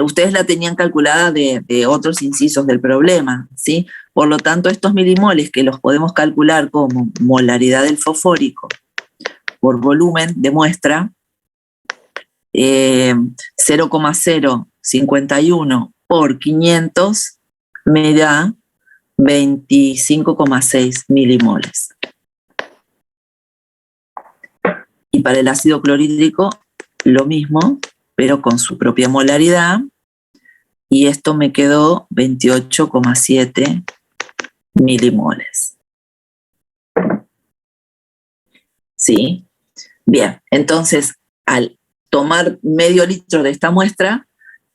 Ustedes la tenían calculada de otros incisos del problema, ¿sí? Por lo tanto, estos milimoles que los podemos calcular como molaridad del fosfórico por volumen de muestra, 0,051 por 500 me da 25,6 milimoles. Y para el ácido clorhídrico, lo mismo, pero con su propia molaridad, y esto me quedó 28,7 milimoles. ¿Sí? Bien, entonces, al tomar medio litro de esta muestra,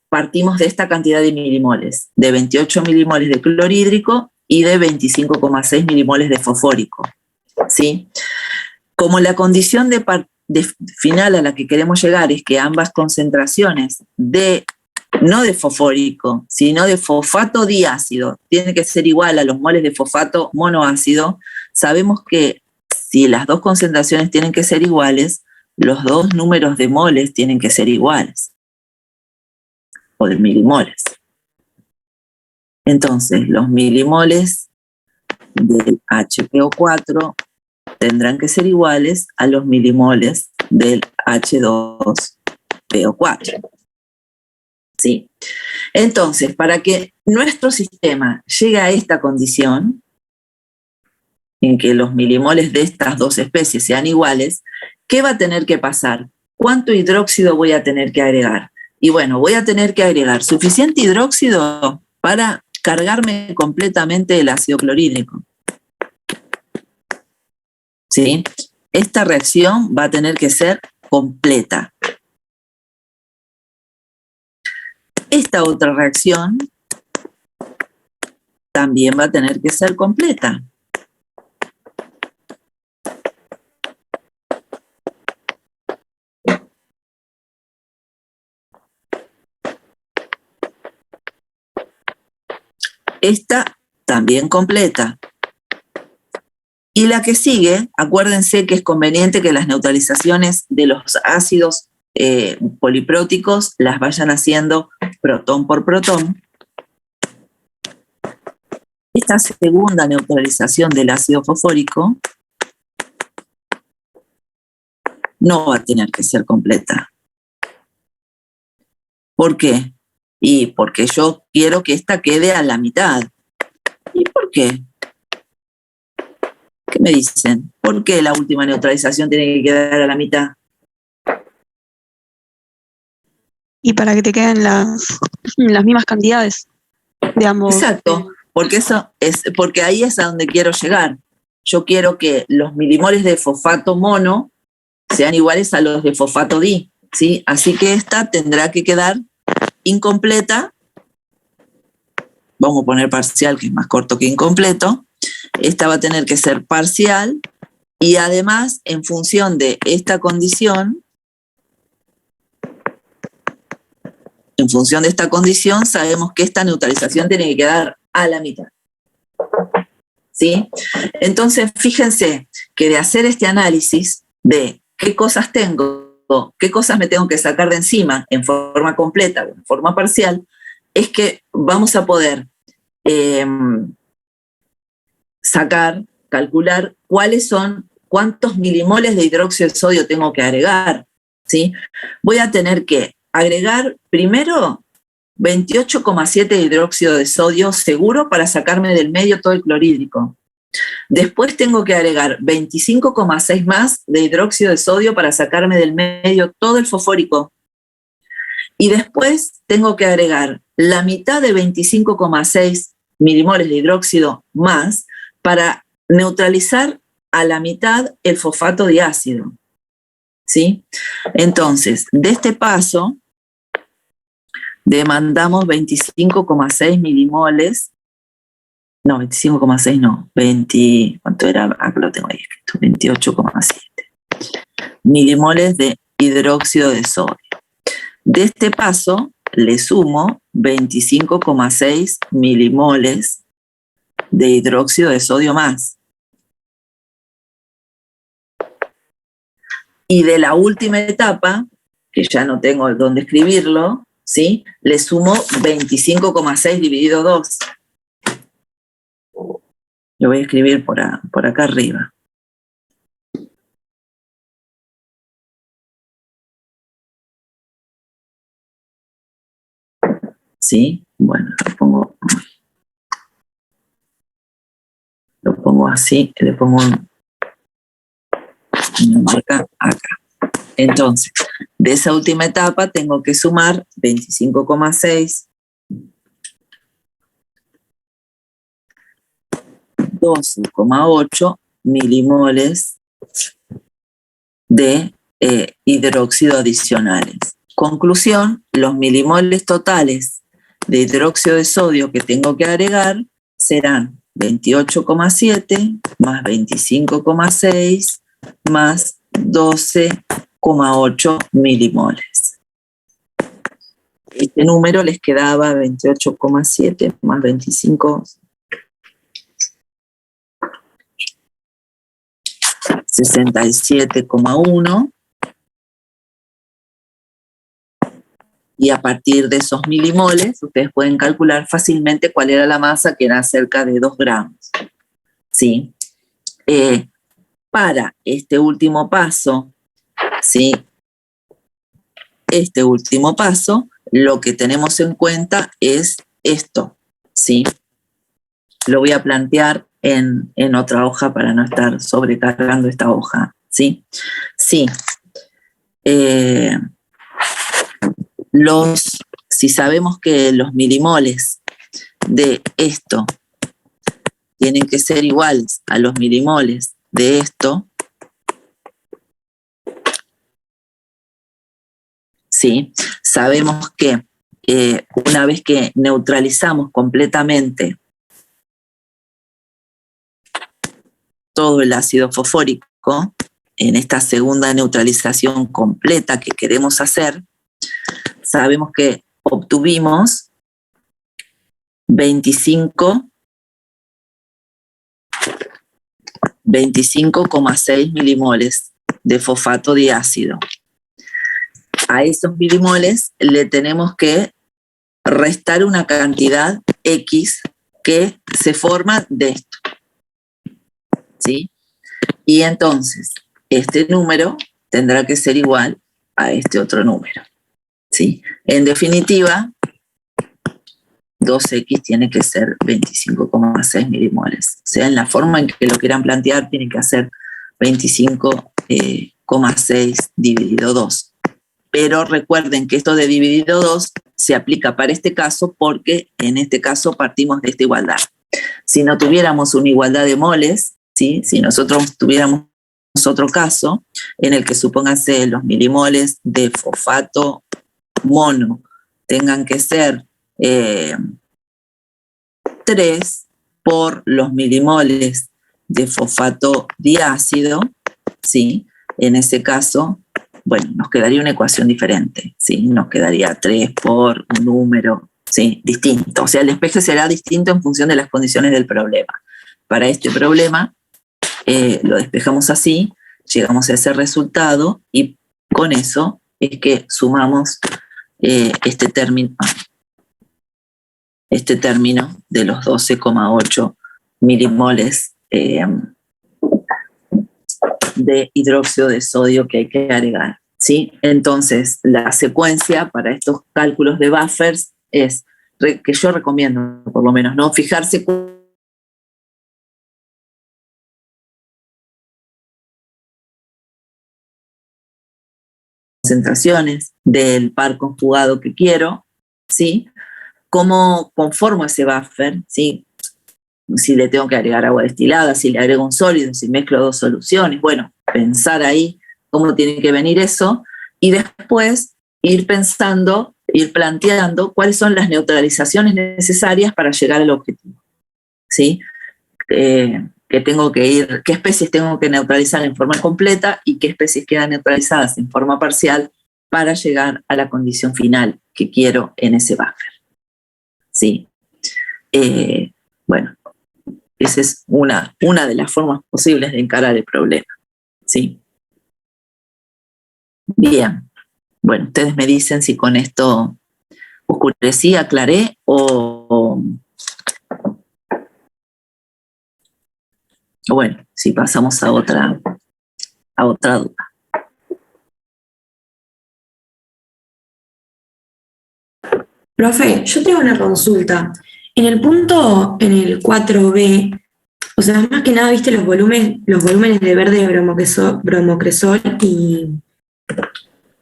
partimos de esta cantidad de milimoles, de 28 milimoles de clorhídrico y de 25,6 milimoles de fosfórico, ¿sí? Como la condición de final a la que queremos llegar es que ambas concentraciones no de fosfórico, sino de fosfato diácido, tiene que ser igual a los moles de fosfato monoácido, sabemos que si las dos concentraciones tienen que ser iguales, los dos números de moles tienen que ser iguales, o de milimoles. Entonces, los milimoles del HPO4 tendrán que ser iguales a los milimoles del H2PO4. ¿Sí? Entonces, para que nuestro sistema llegue a esta condición, en que los milimoles de estas dos especies sean iguales, ¿qué va a tener que pasar? ¿Cuánto hidróxido voy a tener que agregar? Y bueno, voy a tener que agregar suficiente hidróxido para cargarme completamente el ácido clorhídrico. ¿Sí? Esta reacción va a tener que ser completa. Esta otra reacción también va a tener que ser completa. Esta también completa. Y la que sigue, acuérdense que es conveniente que las neutralizaciones de los ácidos polipróticos las vayan haciendo protón por protón. Esta segunda neutralización del ácido fosfórico no va a tener que ser completa. ¿Por qué? Y porque yo quiero que esta quede a la mitad. ¿Y por qué? ¿Qué me dicen? ¿Por qué la última neutralización tiene que quedar a la mitad? Y para que te queden las mismas cantidades de ambos. Exacto, porque ahí es a donde quiero llegar. Yo quiero que los milimoles de fosfato mono sean iguales a los de fosfato di, ¿sí? Así que esta tendrá que quedar incompleta. Vamos a poner parcial, que es más corto que incompleto. Esta va a tener que ser parcial y además, en función de esta condición, sabemos que esta neutralización tiene que quedar a la mitad. ¿Sí? Entonces, fíjense que de hacer este análisis de qué cosas tengo, qué cosas me tengo que sacar de encima en forma completa o en forma parcial, es que vamos a poder calcular cuántos milimoles de hidróxido de sodio tengo que agregar, ¿sí? Voy a tener que agregar primero 28,7 de hidróxido de sodio seguro para sacarme del medio todo el clorhídrico. Después tengo que agregar 25,6 más de hidróxido de sodio para sacarme del medio todo el fosfórico. Y después tengo que agregar la mitad de 25,6 milimoles de hidróxido más para neutralizar a la mitad el fosfato diácido. ¿Sí? Entonces, de este paso, demandamos 25,6 milimoles. No, 25,6 no. ¿Cuánto era? Acá lo tengo ahí escrito. 28,7 milimoles de hidróxido de sodio. De este paso, le sumo 25,6 milimoles de hidróxido de sodio más. Y de la última etapa, que ya no tengo dónde escribirlo, ¿sí? Le sumo 25,6 dividido 2. Lo voy a escribir por acá arriba. ¿Sí? Bueno, lo pongo así, le pongo una marca acá. Entonces, de esa última etapa tengo que sumar 25,6, 12,8 milimoles de hidróxido adicionales. Conclusión, los milimoles totales de hidróxido de sodio que tengo que agregar serán 28,7 más 25,6 más 12,8 milimoles. Este número les quedaba 28,7 más 25, 67,1. Y a partir de esos milimoles, ustedes pueden calcular fácilmente cuál era la masa, que era cerca de 2 gramos. ¿Sí? Para este último paso, ¿sí? Este último paso, lo que tenemos en cuenta es esto, ¿sí? Lo voy a plantear en otra hoja para no estar sobrecargando esta hoja, ¿sí? Sí. Si sabemos que los milimoles de esto tienen que ser iguales a los milimoles de esto, ¿sí? Sabemos que una vez que neutralizamos completamente todo el ácido fosfórico, en esta segunda neutralización completa que queremos hacer, sabemos que obtuvimos 25,6 milimoles de fosfato diácido. a esos milimoles le tenemos que restar una cantidad X que se forma de esto, ¿sí? Y entonces, este número tendrá que ser igual a este otro número, ¿sí? En definitiva, 2X tiene que ser 25,6 milimoles. O sea, en la forma en que lo quieran plantear, tiene que hacer 25,6 dividido 2. Pero recuerden que esto de dividido 2 se aplica para este caso porque en este caso partimos de esta igualdad. Si no tuviéramos una igualdad de moles, ¿sí? Si nosotros tuviéramos otro caso en el que supónganse los milimoles de fosfato mono tengan que ser 3 por los milimoles de fosfato diácido, ¿sí? En ese caso, bueno, nos quedaría una ecuación diferente, ¿sí? Nos quedaría 3 por un número, ¿sí? Distinto. O sea, el despeje será distinto en función de las condiciones del problema. Para este problema, lo despejamos así, llegamos a ese resultado y con eso es que sumamos este término de los 12,8 milimoles de hidróxido de sodio que hay que agregar, ¿sí? Entonces, la secuencia para estos cálculos de buffers es, que yo recomiendo por lo menos, ¿no? Fijarse concentraciones del par conjugado que quiero, ¿sí? Cómo conformo ese buffer, ¿sí? Si le tengo que agregar agua destilada, si le agrego un sólido, si mezclo dos soluciones, bueno, pensar ahí cómo tiene que venir eso y después ir pensando, ir planteando cuáles son las neutralizaciones necesarias para llegar al objetivo, ¿sí? Que tengo que ir, qué especies tengo que neutralizar en forma completa y qué especies quedan neutralizadas en forma parcial para llegar a la condición final que quiero en ese buffer, ¿sí? Bueno, esa es una de las formas posibles de encarar el problema, ¿sí? Bien, bueno, ustedes me dicen si con esto oscurecí, aclaré o bueno, si pasamos a otra duda. Profe, yo tengo una consulta. En el 4B, o sea, más que nada, viste los volúmenes de verde bromocresol y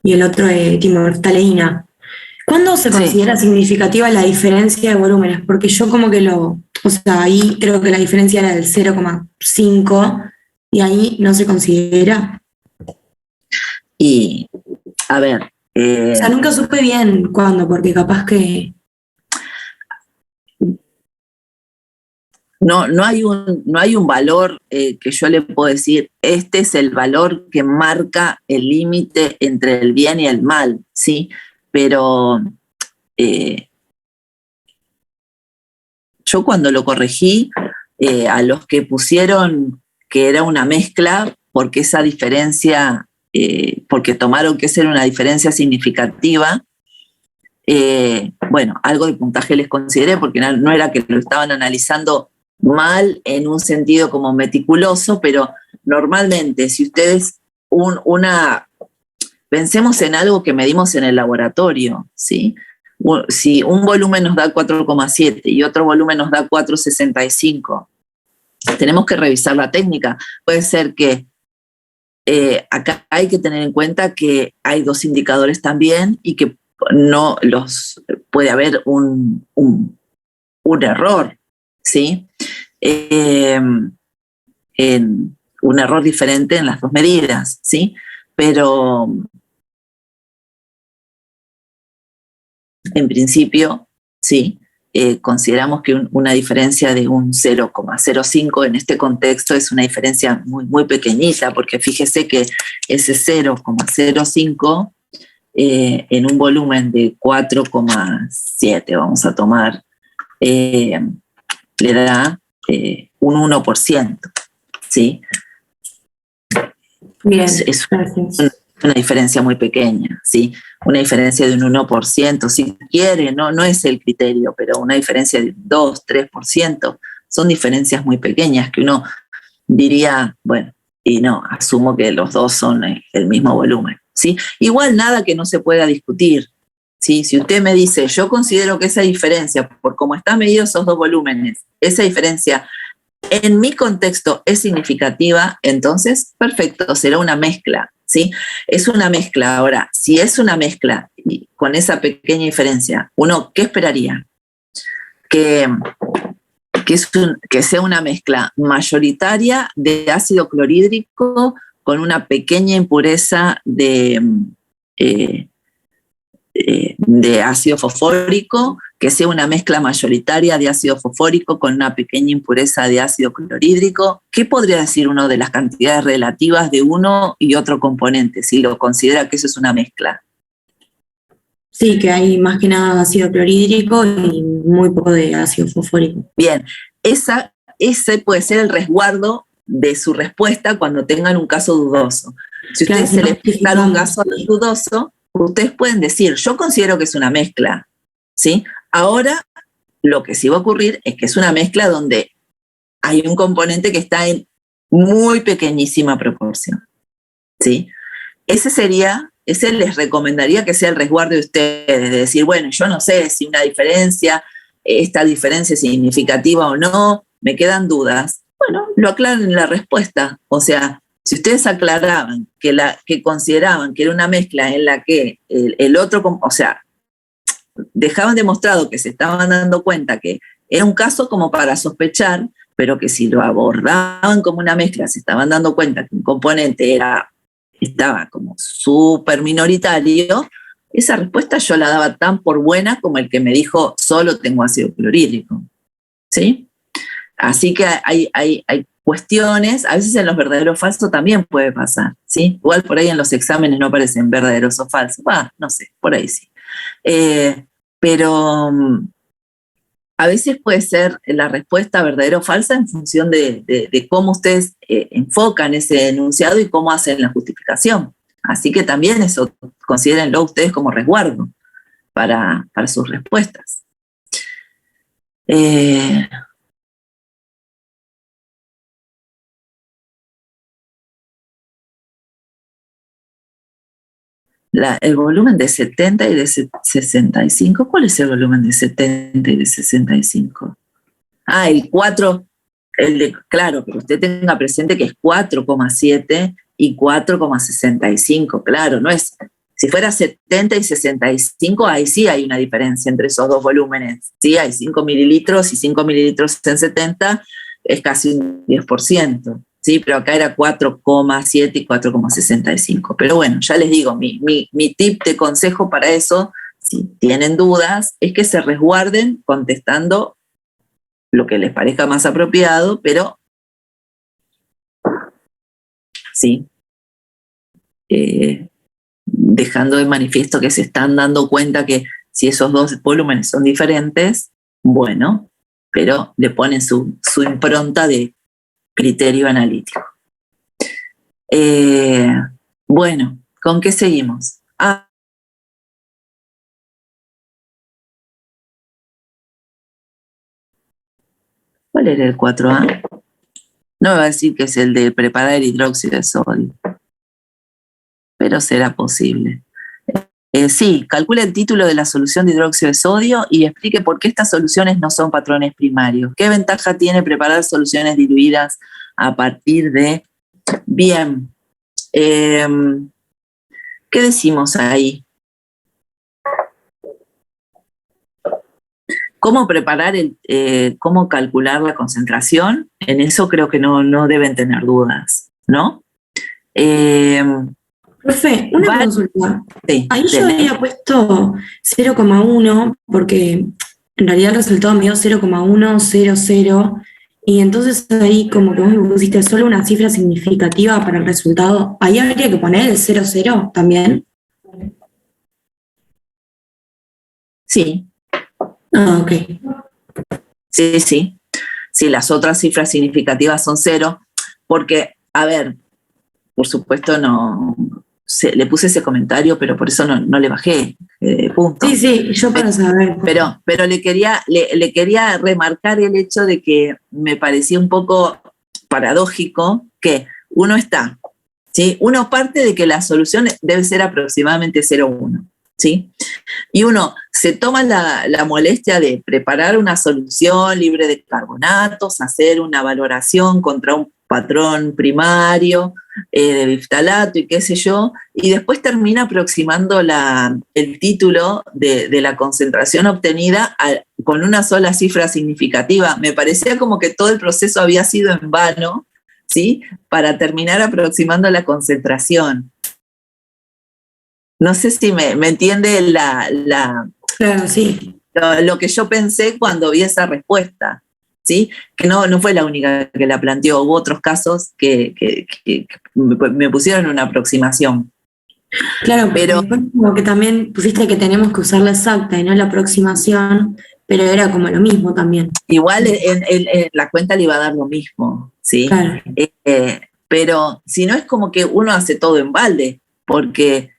el otro de timortaleína. ¿Cuándo se considera significativa la diferencia de volúmenes? Porque yo como que o sea, ahí creo que la diferencia era del 0,5 y ahí no se considera. Y, a ver... o sea, nunca supe bien cuándo, porque capaz que... No hay un valor que yo le puedo decir, este es el valor que marca el límite entre el bien y el mal, ¿sí? Pero yo cuando lo corregí, a los que pusieron que era una mezcla, porque esa diferencia, porque tomaron que esa era una diferencia significativa, bueno, algo de puntaje les consideré, porque no era que lo estaban analizando mal en un sentido como meticuloso, pero normalmente si ustedes pensemos en algo que medimos en el laboratorio, ¿sí? Si un volumen nos da 4,7 y otro volumen nos da 4,65, tenemos que revisar la técnica. Puede ser que acá hay que tener en cuenta que hay dos indicadores también y que no puede haber un error, ¿sí? Un error diferente en las dos medidas, ¿sí? Pero en principio, sí, consideramos que una diferencia de un 0,05 en este contexto es una diferencia muy, muy pequeñita, porque fíjese que ese 0,05 en un volumen de 4,7, vamos a tomar, le da un 1%, ¿sí? Bien, gracias. una diferencia muy pequeña, ¿sí? Una diferencia de un 1%, si quiere, no es el criterio, pero una diferencia de 2, 3%, son diferencias muy pequeñas que uno diría, bueno, y no, asumo que los dos son el mismo volumen, ¿sí? Igual nada que no se pueda discutir, ¿sí? Si usted me dice, yo considero que esa diferencia, por cómo están medidos esos dos volúmenes, esa diferencia en mi contexto es significativa, entonces, perfecto, será una mezcla, ¿sí? Es una mezcla. Ahora, si es una mezcla con esa pequeña diferencia, uno, ¿qué esperaría? Que sea una mezcla mayoritaria de ácido clorhídrico con una pequeña impureza de ácido fosfórico, que sea una mezcla mayoritaria de ácido fosfórico con una pequeña impureza de ácido clorhídrico. ¿Qué podría decir uno de las cantidades relativas de uno y otro componente, si lo considera que eso es una mezcla? Sí, que hay más que nada ácido clorhídrico y muy poco de ácido fosfórico. Bien, ese puede ser el resguardo de su respuesta cuando tengan un caso dudoso. Si ustedes se les presentaron un caso dudoso, ustedes pueden decir, yo considero que es una mezcla, ¿sí? Ahora, lo que sí va a ocurrir es que es una mezcla donde hay un componente que está en muy pequeñísima proporción, ¿sí? Ese les recomendaría que sea el resguardo de ustedes, de decir, bueno, yo no sé si esta diferencia es significativa o no, me quedan dudas. Bueno, lo aclaran en la respuesta. O sea, si ustedes aclaraban que consideraban que era una mezcla en la que el otro, o sea, dejaban demostrado que se estaban dando cuenta que era un caso como para sospechar, pero que si lo abordaban como una mezcla, se estaban dando cuenta que un componente estaba como súper minoritario, esa respuesta yo la daba tan por buena como el que me dijo, solo tengo ácido clorhídrico, ¿sí? Así que hay cuestiones, a veces en los verdaderos o falsos también puede pasar, ¿sí? Igual por ahí en los exámenes no aparecen verdaderos o falsos, no sé, por ahí sí. Pero a veces puede ser la respuesta verdadera o falsa en función de cómo ustedes enfocan ese enunciado y cómo hacen la justificación. Así que también eso, considérenlo ustedes como resguardo para sus respuestas. El volumen de 70 y de 65, ¿cuál es el volumen de 70 y de 65? El 4, claro, pero usted tenga presente que es 4,7 y 4,65, claro, no es, si fuera 70 y 65, ahí sí hay una diferencia entre esos dos volúmenes, sí, hay 5 mililitros y 5 mililitros en 70 es casi un 10%. Sí, pero acá era 4,7 y 4,65. Pero bueno, ya les digo, mi tip de consejo para eso, si tienen dudas, es que se resguarden contestando lo que les parezca más apropiado, pero sí, dejando de manifiesto que se están dando cuenta que si esos dos volúmenes son diferentes, bueno, pero le ponen su impronta de criterio analítico. Bueno, ¿con qué seguimos? ¿Cuál era el 4A? No me va a decir que es el de preparar el hidróxido de sodio, pero será posible. Sí, calcule el título de la solución de hidróxido de sodio y explique por qué estas soluciones no son patrones primarios. ¿Qué ventaja tiene preparar soluciones diluidas a partir de... Bien, ¿qué decimos ahí? ¿Cómo preparar, cómo calcular la concentración? En eso creo que no deben tener dudas, ¿no? Profe, una consulta. Sí, ahí yo había puesto 0,1 porque en realidad el resultado me dio 0,100 y entonces ahí como que vos me pusiste solo una cifra significativa para el resultado. Ahí habría que poner el 00 también. Sí. Ok. Sí. Sí, las otras cifras significativas son 0, porque, a ver, por supuesto le puse ese comentario, pero por eso no le bajé, punto. Sí, yo para saber. Pero le quería remarcar el hecho de que me parecía un poco paradójico que uno está, ¿sí? Uno parte de que la solución debe ser aproximadamente 0,1, ¿sí? Y uno se toma la molestia de preparar una solución libre de carbonatos, hacer una valoración contra un patrón primario de biftalato y qué sé yo, y después termina aproximando el título de la concentración obtenida con una sola cifra significativa. Me parecía como que todo el proceso había sido en vano, ¿sí? Para terminar aproximando la concentración. No sé si me entiende Claro, sí. lo que yo pensé cuando vi esa respuesta, ¿sí? Que no fue la única que la planteó, hubo otros casos que me pusieron una aproximación. Claro, pero como que también pusiste que tenemos que usar la exacta y no la aproximación, pero era como lo mismo también. Igual en la cuenta le iba a dar lo mismo, ¿sí? Claro. Pero si no es como que uno hace todo en balde, porque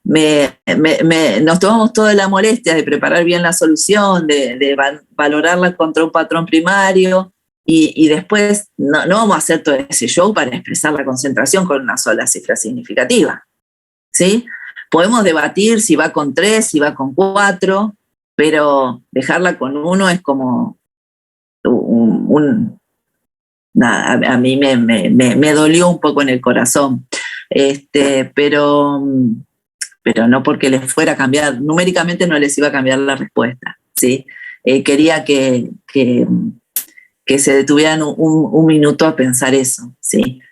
nos tomamos toda la molestia de preparar bien la solución, de valorarla contra un patrón primario, y después no vamos a hacer todo ese show para expresar la concentración con una sola cifra significativa, ¿sí? Podemos debatir si va con 3, si va con 4, pero dejarla con 1 es como nada, a mí me dolió un poco en el corazón, pero no porque les fuera a cambiar, numéricamente no les iba a cambiar la respuesta, ¿sí? Quería que se detuvieran un minuto a pensar eso, ¿sí?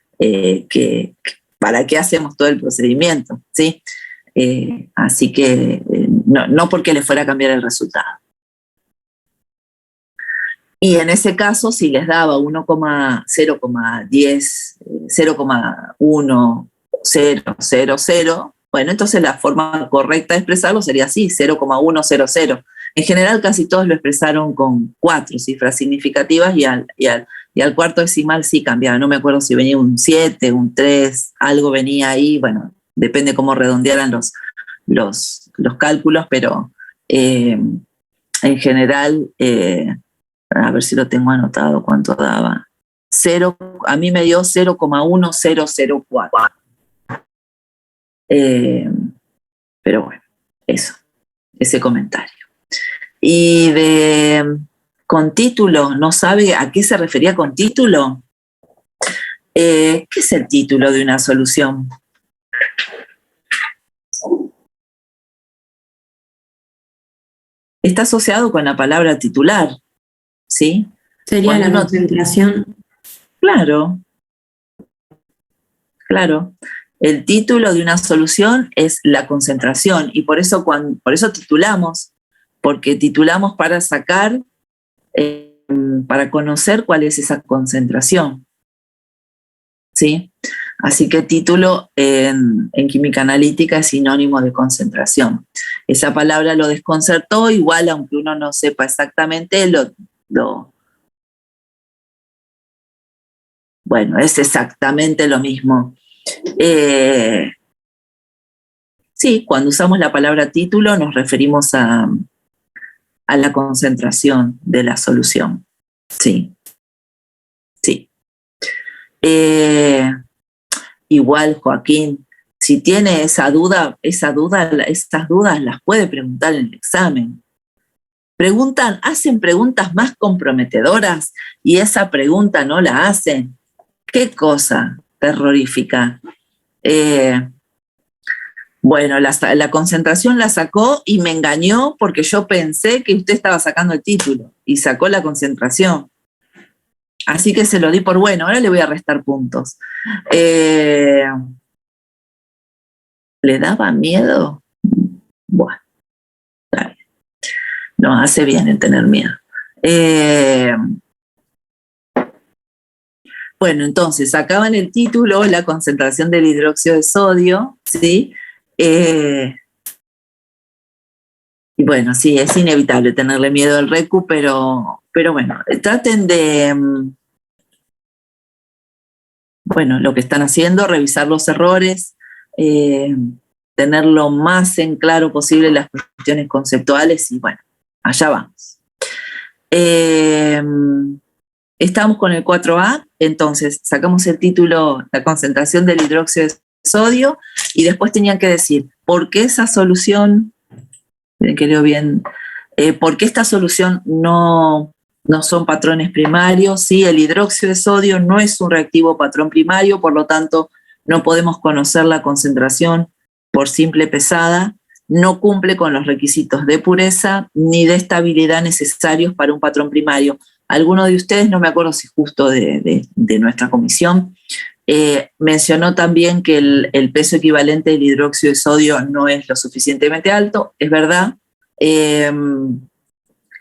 ¿Para qué hacemos todo el procedimiento? ¿Sí? Así que no porque les fuera a cambiar el resultado. Y en ese caso, si les daba 0,10, 0,1000, bueno, entonces la forma correcta de expresarlo sería así, 0,100. En general, casi todos lo expresaron con 4 cifras significativas y al cuarto decimal sí cambiaba. No me acuerdo si venía un 7, un 3, algo venía ahí. Bueno, depende cómo redondearan los cálculos, pero en general... a ver si lo tengo anotado, cuánto daba. A mí me dio 0,1004. Pero bueno, ese comentario. Y con título, ¿no sabe a qué se refería con título? ¿Qué es el título de una solución? Está asociado con la palabra titular, ¿sí? Sería la concentración. Claro. El título de una solución es la concentración, y por eso titulamos, porque titulamos para sacar, para conocer cuál es esa concentración, ¿sí? Así que título en química analítica es sinónimo de concentración. Esa palabra lo desconcertó, igual aunque uno no sepa exactamente, bueno, es exactamente lo mismo. Sí, cuando usamos la palabra título nos referimos a la concentración de la solución. Sí. Igual, Joaquín, si tiene esas dudas las puede preguntar en el examen. Hacen preguntas más comprometedoras y esa pregunta no la hacen. ¡Qué cosa terrorífica! Bueno, la concentración la sacó y me engañó porque yo pensé que usted estaba sacando el título y sacó la concentración. Así que se lo di por bueno, ahora le voy a restar puntos. ¿Le daba miedo? Bueno, no, hace bien en tener miedo. Bueno, entonces, sacaban el título, la concentración del hidróxido de sodio, ¿sí? Y bueno, sí, es inevitable tenerle miedo al recu, pero bueno, traten de, bueno, lo que están haciendo, revisar los errores, tener lo más en claro posible las cuestiones conceptuales y bueno, allá vamos. Estamos con el 4A, entonces sacamos el título, la concentración del hidróxido de sodio, y después tenían que decir, ¿por qué esa solución, miren que leo bien, por qué esta solución no son patrones primarios? Sí, el hidróxido de sodio no es un reactivo patrón primario, por lo tanto no podemos conocer la concentración por simple pesada, no cumple con los requisitos de pureza ni de estabilidad necesarios para un patrón primario. Alguno de ustedes, no me acuerdo si justo de nuestra comisión, mencionó también que el peso equivalente del hidróxido de sodio no es lo suficientemente alto, es verdad.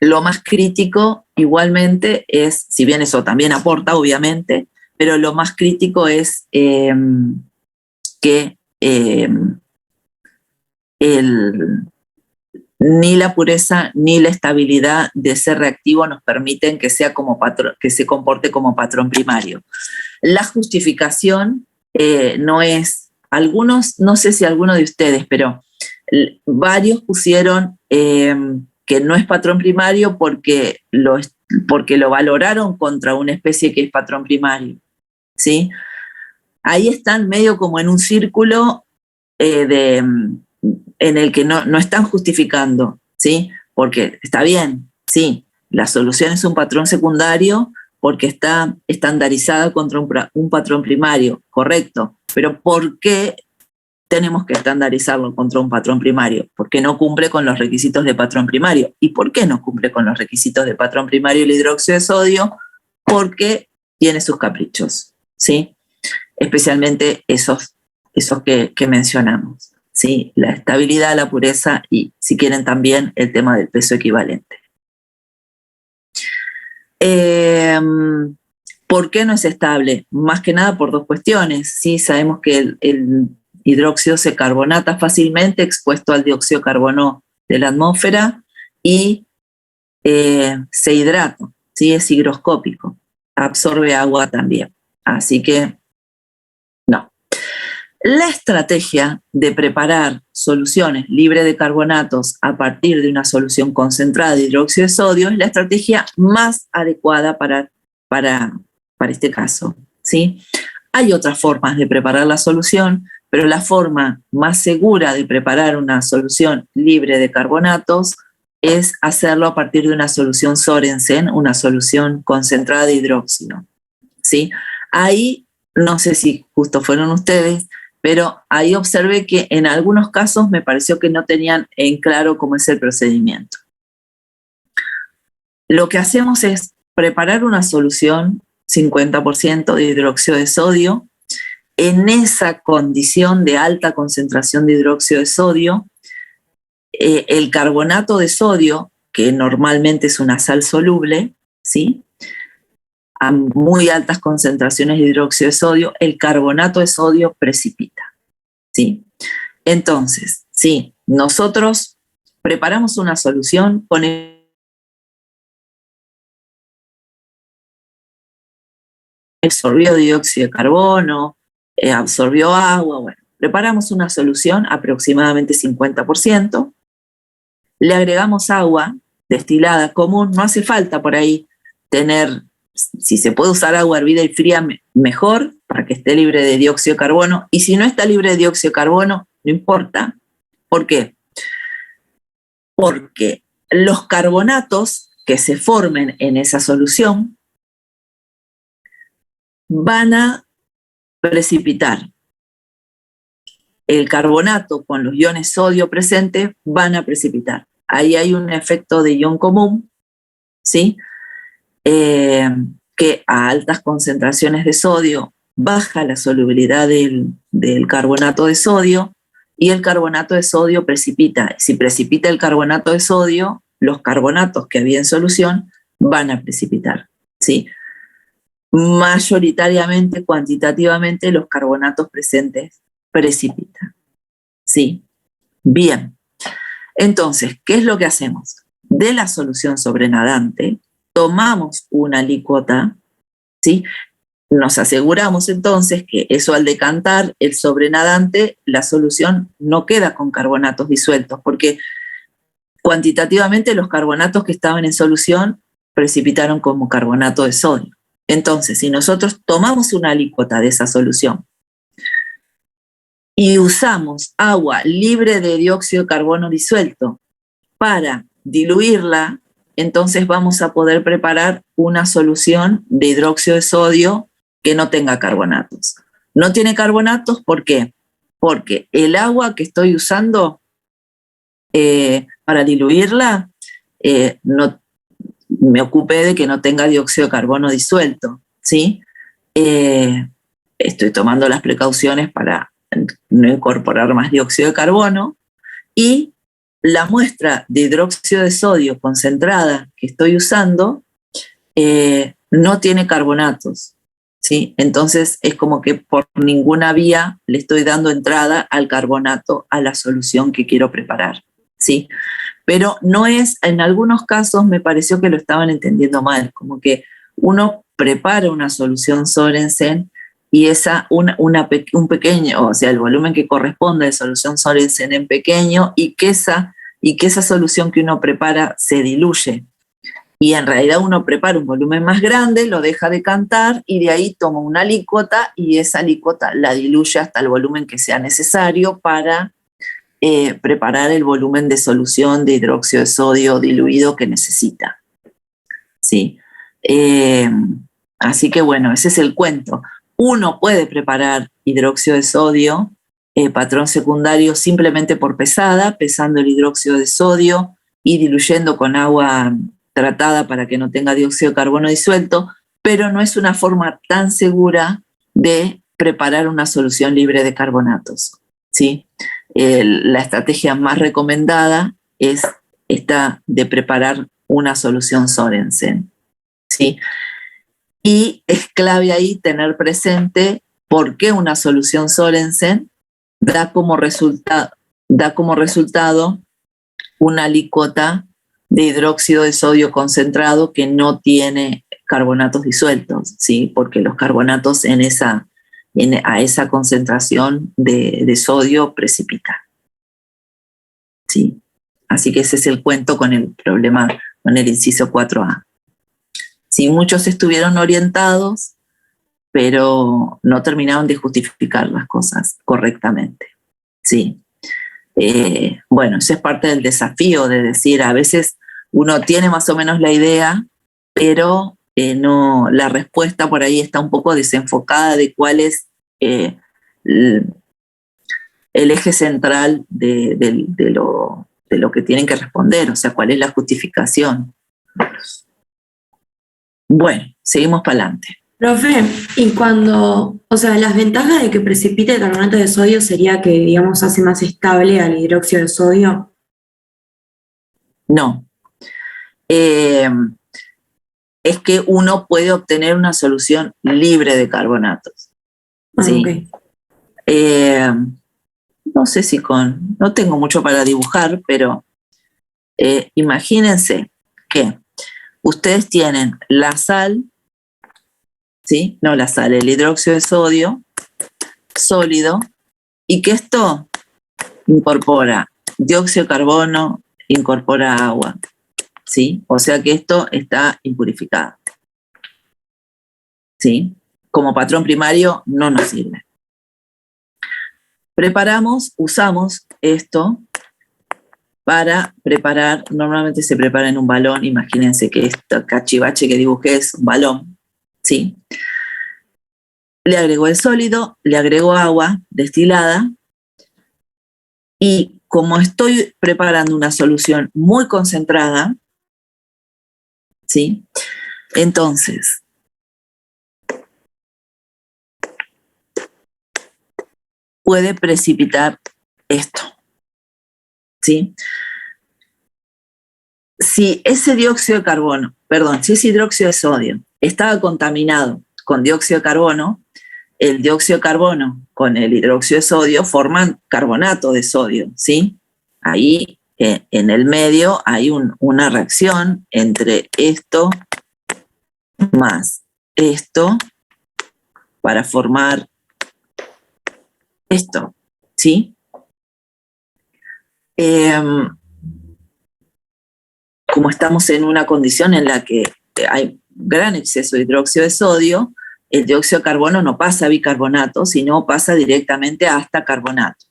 Lo más crítico igualmente es, si bien eso también aporta obviamente, pero lo más crítico es que ni la pureza ni la estabilidad de ese reactivo nos permiten que sea como patrón, que se comporte como patrón primario. La justificación no es, algunos, no sé si alguno de ustedes, pero varios pusieron que no es patrón primario porque lo valoraron contra una especie que es patrón primario, ¿sí? Ahí están medio como en un círculo en el que no están justificando, ¿sí? Porque está bien, sí, la solución es un patrón secundario porque está estandarizada contra un patrón primario, correcto, pero ¿por qué tenemos que estandarizarlo contra un patrón primario? Porque no cumple con los requisitos de patrón primario. ¿Y por qué no cumple con los requisitos de patrón primario el hidróxido de sodio? Porque tiene sus caprichos, ¿sí? Especialmente esos que mencionamos, ¿sí? La estabilidad, la pureza y, si quieren, también el tema del peso equivalente. ¿Por qué no es estable? Más que nada por dos cuestiones, ¿sí? Sabemos que el hidróxido se carbonata fácilmente expuesto al dióxido de carbono de la atmósfera y se hidrata, ¿sí? Es higroscópico, absorbe agua también. Así que no. La estrategia de preparar soluciones libres de carbonatos a partir de una solución concentrada de hidróxido de sodio es la estrategia más adecuada para este caso, ¿sí? Hay otras formas de preparar la solución, pero la forma más segura de preparar una solución libre de carbonatos es hacerlo a partir de una solución Sorensen, una solución concentrada de hidróxido, ¿sí? Ahí, no sé si justo fueron ustedes, pero ahí observé que en algunos casos me pareció que no tenían en claro cómo es el procedimiento. Lo que hacemos es preparar una solución 50% de hidróxido de sodio. En esa condición de alta concentración de hidróxido de sodio, el carbonato de sodio, que normalmente es una sal soluble, ¿sí? A muy altas concentraciones de hidróxido de sodio, el carbonato de sodio precipita, ¿sí? Entonces, sí, nosotros preparamos una solución con absorbió dióxido de carbono, absorbió agua, bueno, preparamos una solución aproximadamente 50%, le agregamos agua destilada común, no hace falta por ahí tener, si se puede usar agua hervida y fría, mejor, para que esté libre de dióxido de carbono, y si no está libre de dióxido de carbono, no importa. ¿Por qué? Porque los carbonatos que se formen en esa solución van a precipitar. El carbonato con los iones sodio presentes van a precipitar. Ahí hay un efecto de ion común, ¿sí? Que a altas concentraciones de sodio baja la solubilidad del carbonato de sodio y el carbonato de sodio precipita. Si precipita el carbonato de sodio, los carbonatos que había en solución van a precipitar, ¿sí? Mayoritariamente, cuantitativamente, los carbonatos presentes precipitan, ¿sí? Bien. Entonces, ¿qué es lo que hacemos? De la solución sobrenadante, tomamos una alícuota, ¿sí? nos aseguramos entonces que eso al decantar el sobrenadante, la solución no queda con carbonatos disueltos, porque cuantitativamente los carbonatos que estaban en solución precipitaron como carbonato de sodio. Entonces, si nosotros tomamos una alícuota de esa solución y usamos agua libre de dióxido de carbono disuelto para diluirla, entonces vamos a poder preparar una solución de hidróxido de sodio que no tenga carbonatos. No tiene carbonatos, ¿por qué? Porque el agua que estoy usando para diluirla, no, me ocupé de que no tenga dióxido de carbono disuelto, ¿sí? Estoy tomando las precauciones para no incorporar más dióxido de carbono, y la muestra de hidróxido de sodio concentrada que estoy usando no tiene carbonatos, ¿sí? Entonces es como que por ninguna vía le estoy dando entrada al carbonato a la solución que quiero preparar, ¿sí? Pero no es, en algunos casos me pareció que lo estaban entendiendo mal, como que uno prepara una solución Sorensen y un pequeño, o sea, el volumen que corresponde de solución Sorensen en pequeño, y que esa solución que uno prepara se diluye. Y en realidad uno prepara un volumen más grande, lo deja decantar y de ahí toma una alícuota y esa alícuota la diluye hasta el volumen que sea necesario para preparar el volumen de solución de hidróxido de sodio diluido que necesita. ¿Sí? Así que bueno, ese es el cuento. Uno puede preparar hidróxido de sodio, patrón secundario, simplemente por pesada, pesando el hidróxido de sodio y diluyendo con agua tratada para que no tenga dióxido de carbono disuelto, pero no es una forma tan segura de preparar una solución libre de carbonatos, ¿sí? La estrategia más recomendada es esta de preparar una solución Sorensen, ¿sí? Y es clave ahí tener presente por qué una solución Sorensen da como resultado una alícuota de hidróxido de sodio concentrado que no tiene carbonatos disueltos, ¿sí? Porque los carbonatos a esa concentración de sodio precipitan, ¿sí? Así que ese es el cuento con el problema, con el inciso 4A. Sí, muchos estuvieron orientados, pero no terminaron de justificar las cosas correctamente, ¿sí? Bueno, eso es parte del desafío de decir, a veces uno tiene más o menos la idea, pero no, la respuesta por ahí está un poco desenfocada de cuál es el eje central de lo que tienen que responder, o sea, cuál es la justificación. Bueno, seguimos para adelante. Profe, y o sea, las ventajas de que precipite el carbonato de sodio sería que, digamos, hace más estable al hidróxido de sodio. No. Es que uno puede obtener una solución libre de carbonatos. ¿Sí? Okay. No sé si no tengo mucho para dibujar, pero imagínense que ustedes tienen la sal, ¿sí? No la sal, el hidróxido de sodio sólido, y que esto incorpora dióxido de carbono, incorpora agua, ¿sí? O sea que esto está impurificado, ¿sí? Como patrón primario no nos sirve. Usamos esto para preparar, normalmente se prepara en un balón, imagínense que este cachivache que dibujé es un balón, ¿sí? Le agrego el sólido, le agrego agua destilada, y como estoy preparando una solución muy concentrada, ¿sí? Entonces, puede precipitar esto, ¿sí? Si ese dióxido de carbono, si ese hidróxido de sodio estaba contaminado con dióxido de carbono, el dióxido de carbono con el hidróxido de sodio forman carbonato de sodio, ¿sí? Ahí en el medio hay una reacción entre esto más esto, para formar esto, ¿sí? Como estamos en una condición en la que hay gran exceso de hidróxido de sodio, el dióxido de carbono no pasa a bicarbonato, sino pasa directamente hasta carbonato.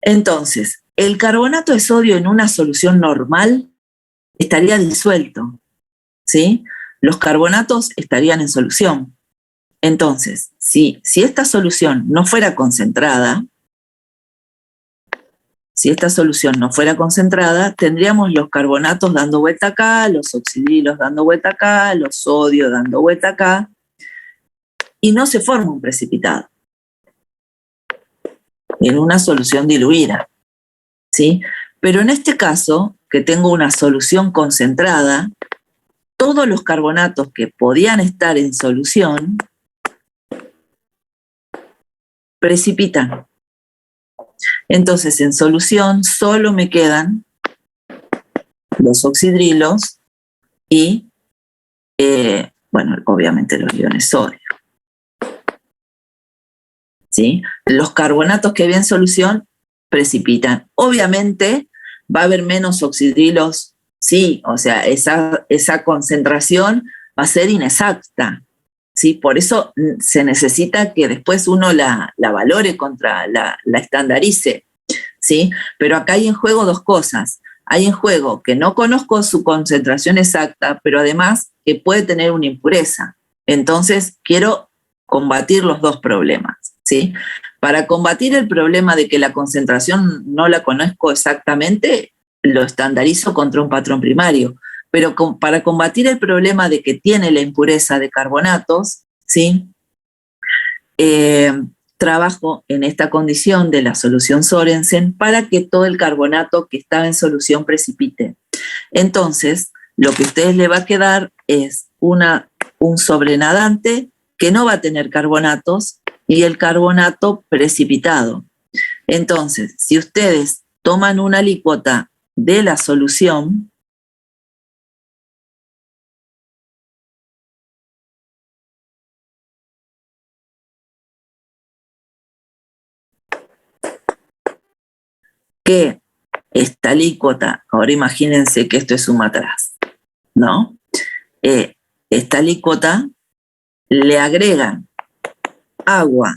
Entonces, el carbonato de sodio en una solución normal estaría disuelto, ¿sí? Los carbonatos estarían en solución. Entonces, si esta solución no fuera concentrada, tendríamos los carbonatos dando vuelta acá, los oxidrilos dando vuelta acá, los sodios dando vuelta acá, y no se forma un precipitado en una solución diluida, ¿sí? Pero en este caso, que tengo una solución concentrada, todos los carbonatos que podían estar en solución precipitan. Entonces, en solución solo me quedan los oxidrilos y, bueno, obviamente los iones sodio. ¿Sí? Los carbonatos que había en solución precipitan. Obviamente va a haber menos oxidrilos, sí, o sea, esa concentración va a ser inexacta, ¿sí? Por eso se necesita que después uno la valore la estandarice, ¿sí? Pero acá hay en juego dos cosas. Hay en juego que no conozco su concentración exacta, pero además que puede tener una impureza. Entonces, quiero combatir los dos problemas, ¿sí? Para combatir el problema de que la concentración no la conozco exactamente, lo estandarizo contra un patrón primario. Pero para combatir el problema de que tiene la impureza de carbonatos, ¿sí? Trabajo en esta condición de la solución Sorensen para que todo el carbonato que estaba en solución precipite. Entonces, lo que a ustedes les va a quedar es un sobrenadante que no va a tener carbonatos y el carbonato precipitado. Entonces, si ustedes toman una alícuota de la solución, que esta alícuota, ahora imagínense que esto es un matraz, ¿no? Esta alícuota le agregan agua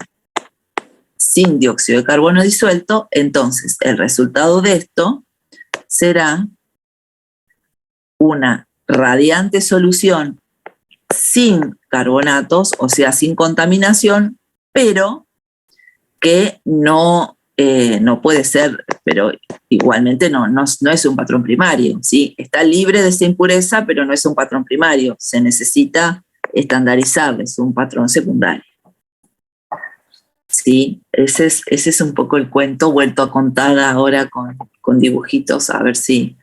sin dióxido de carbono disuelto, entonces el resultado de esto será una radiante solución sin carbonatos, o sea, sin contaminación, pero que no puede ser, pero igualmente no es un patrón primario, ¿sí? Está libre de esa impureza, pero no es un patrón primario. Se necesita estandarizar, es un patrón secundario. Sí, ese es un poco el cuento, vuelto a contar ahora con dibujitos, a ver si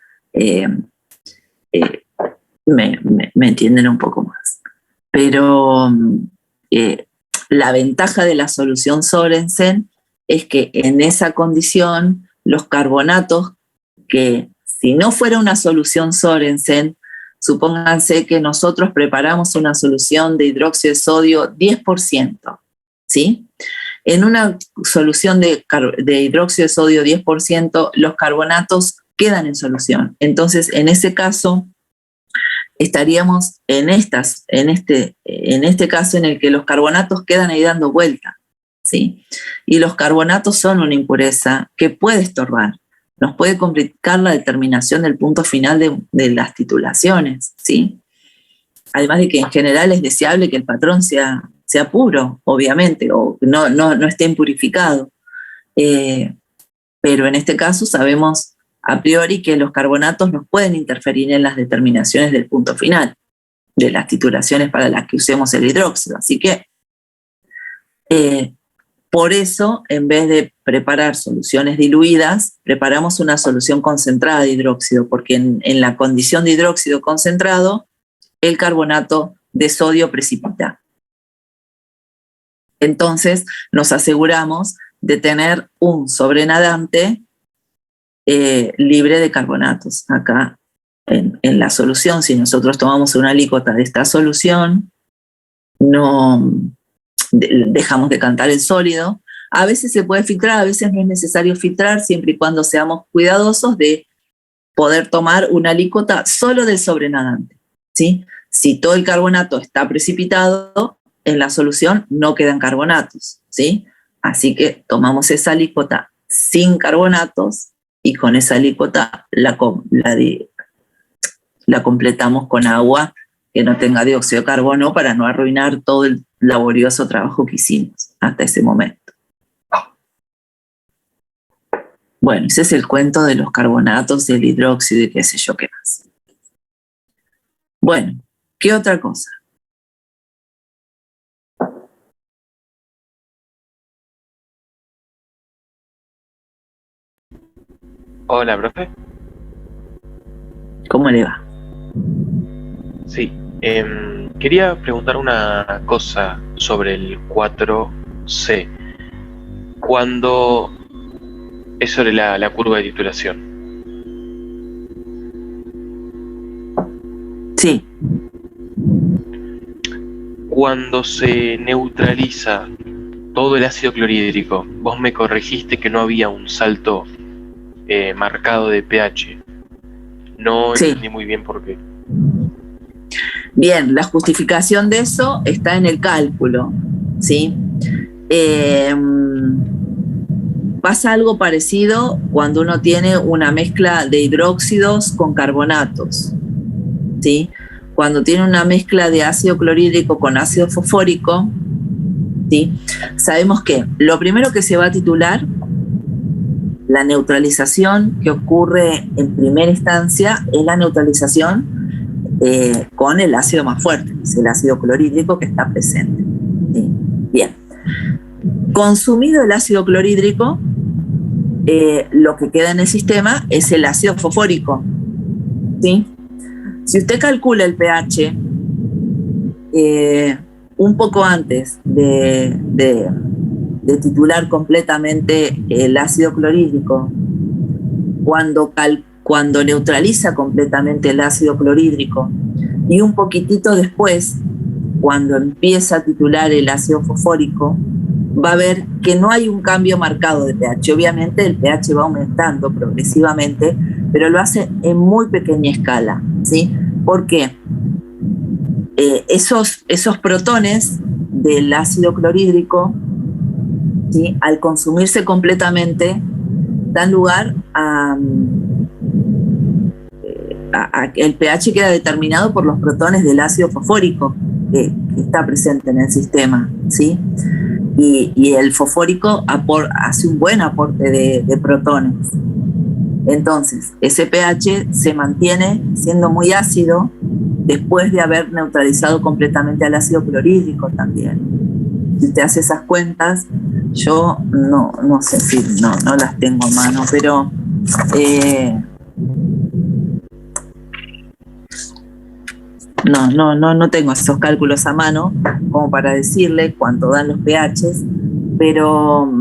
me entienden un poco más. Pero la ventaja de la solución Sorensen es que en esa condición los carbonatos, que si no fuera una solución Sorensen, supónganse que nosotros preparamos una solución de hidróxido de sodio 10%, ¿sí? En una solución de hidróxido de sodio 10%, los carbonatos quedan en solución. Entonces, en ese caso, estaríamos en este caso en el que los carbonatos quedan ahí dando vuelta, ¿sí? Y los carbonatos son una impureza que puede estorbar, nos puede complicar la determinación del punto final de las titulaciones, ¿sí? Además de que en general es deseable que el patrón sea puro, obviamente, o no esté impurificado. Pero en este caso sabemos a priori que los carbonatos nos pueden interferir en las determinaciones del punto final, de las titulaciones para las que usemos el hidróxido. Así que, por eso, en vez de preparar soluciones diluidas, preparamos una solución concentrada de hidróxido, porque en la condición de hidróxido concentrado, el carbonato de sodio precipita. Entonces, nos aseguramos de tener un sobrenadante libre de carbonatos. Acá, en la solución, si nosotros tomamos una alícuota de esta solución, no dejamos de cantar el sólido. A veces se puede filtrar, a veces no es necesario filtrar, siempre y cuando seamos cuidadosos de poder tomar una alícuota solo del sobrenadante, ¿sí? Si todo el carbonato está precipitado, en la solución no quedan carbonatos, ¿sí? Así que tomamos esa alícuota sin carbonatos y con esa alícuota la completamos con agua que no tenga dióxido de carbono para no arruinar todo el laborioso trabajo que hicimos hasta ese momento. Bueno, ese es el cuento de los carbonatos, del hidróxido y qué sé yo qué más. Bueno, ¿qué otra cosa? Hola, profe. ¿Cómo le va? Sí, quería preguntar una cosa sobre el 4C. Cuando es sobre la curva de titulación. Sí. Cuando se neutraliza todo el ácido clorhídrico, vos me corregiste que no había un salto marcado de pH. No Sí. entendí muy bien por qué. Bien, la justificación de eso está en el cálculo, ¿sí? Pasa algo parecido cuando uno tiene una mezcla de hidróxidos con carbonatos, ¿sí? Cuando tiene una mezcla de ácido clorhídrico con ácido fosfórico, ¿sí? Sabemos que lo primero que se va a titular, la neutralización que ocurre en primera instancia, es la neutralización con el ácido más fuerte, es el ácido clorhídrico que está presente, ¿sí? Bien. Consumido el ácido clorhídrico, lo que queda en el sistema es el ácido fosfórico, ¿sí? Si usted calcula el pH un poco antes de titular completamente el ácido clorhídrico, cuando neutraliza completamente el ácido clorhídrico y un poquitito después, cuando empieza a titular el ácido fosfórico, va a ver que no hay un cambio marcado de pH. Obviamente el pH va aumentando progresivamente, pero lo hace en muy pequeña escala, ¿sí? Porque esos protones del ácido clorhídrico, ¿sí?, al consumirse completamente, dan lugar a el pH queda determinado por los protones del ácido fosfórico que está presente en el sistema, ¿sí? Y el fosfórico hace un buen aporte de protones. Entonces, ese pH se mantiene siendo muy ácido después de haber neutralizado completamente al ácido clorhídrico también. Si usted hace esas cuentas, yo no sé si no las tengo a mano, pero no tengo esos cálculos a mano como para decirle cuánto dan los pHs, pero